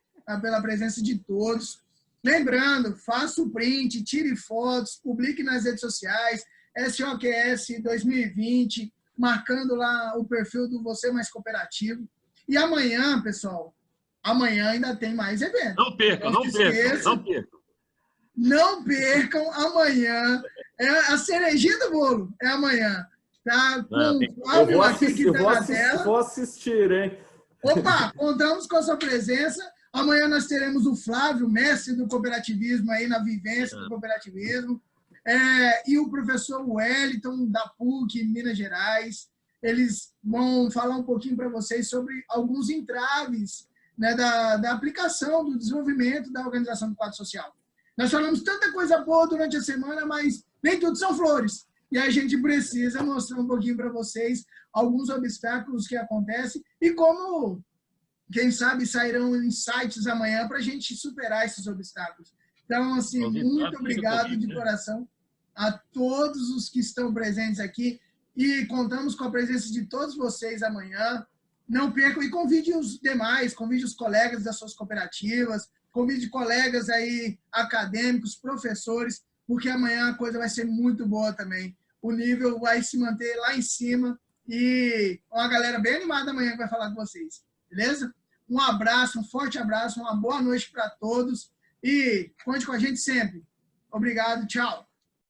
pela presença de todos. Lembrando, faça o print, tire fotos, publique nas redes sociais, SOQS 2020, marcando lá o perfil do Você Mais Cooperativo. E amanhã, pessoal, amanhã ainda tem mais evento. Não percam, não percam, não percam. Não percam, amanhã, a cerejinha do bolo, é amanhã. Tá? Com o Flávio aqui que está na tela. Vou assistir, hein? Opa, contamos com a sua presença. Amanhã nós teremos o Flávio, mestre do cooperativismo, aí na vivência do cooperativismo, e o professor Wellington, da PUC, Minas Gerais. Eles vão falar um pouquinho para vocês sobre alguns entraves, né, da aplicação, do desenvolvimento da organização do quadro social. Nós falamos tanta coisa boa durante a semana, mas nem tudo são flores. E a gente precisa mostrar um pouquinho para vocês alguns obstáculos que acontecem e como... Quem sabe sairão insights amanhã para a gente superar esses obstáculos. Então, assim, muito obrigado de coração a todos os que estão presentes aqui e contamos com a presença de todos vocês amanhã. Não percam e convide os demais, convide os colegas das suas cooperativas, convide colegas aí acadêmicos, professores, porque amanhã a coisa vai ser muito boa também. O nível vai se manter lá em cima e uma galera bem animada amanhã que vai falar com vocês. Beleza? Um abraço, um forte abraço, uma boa noite para todos e conte com a gente sempre. Obrigado, tchau.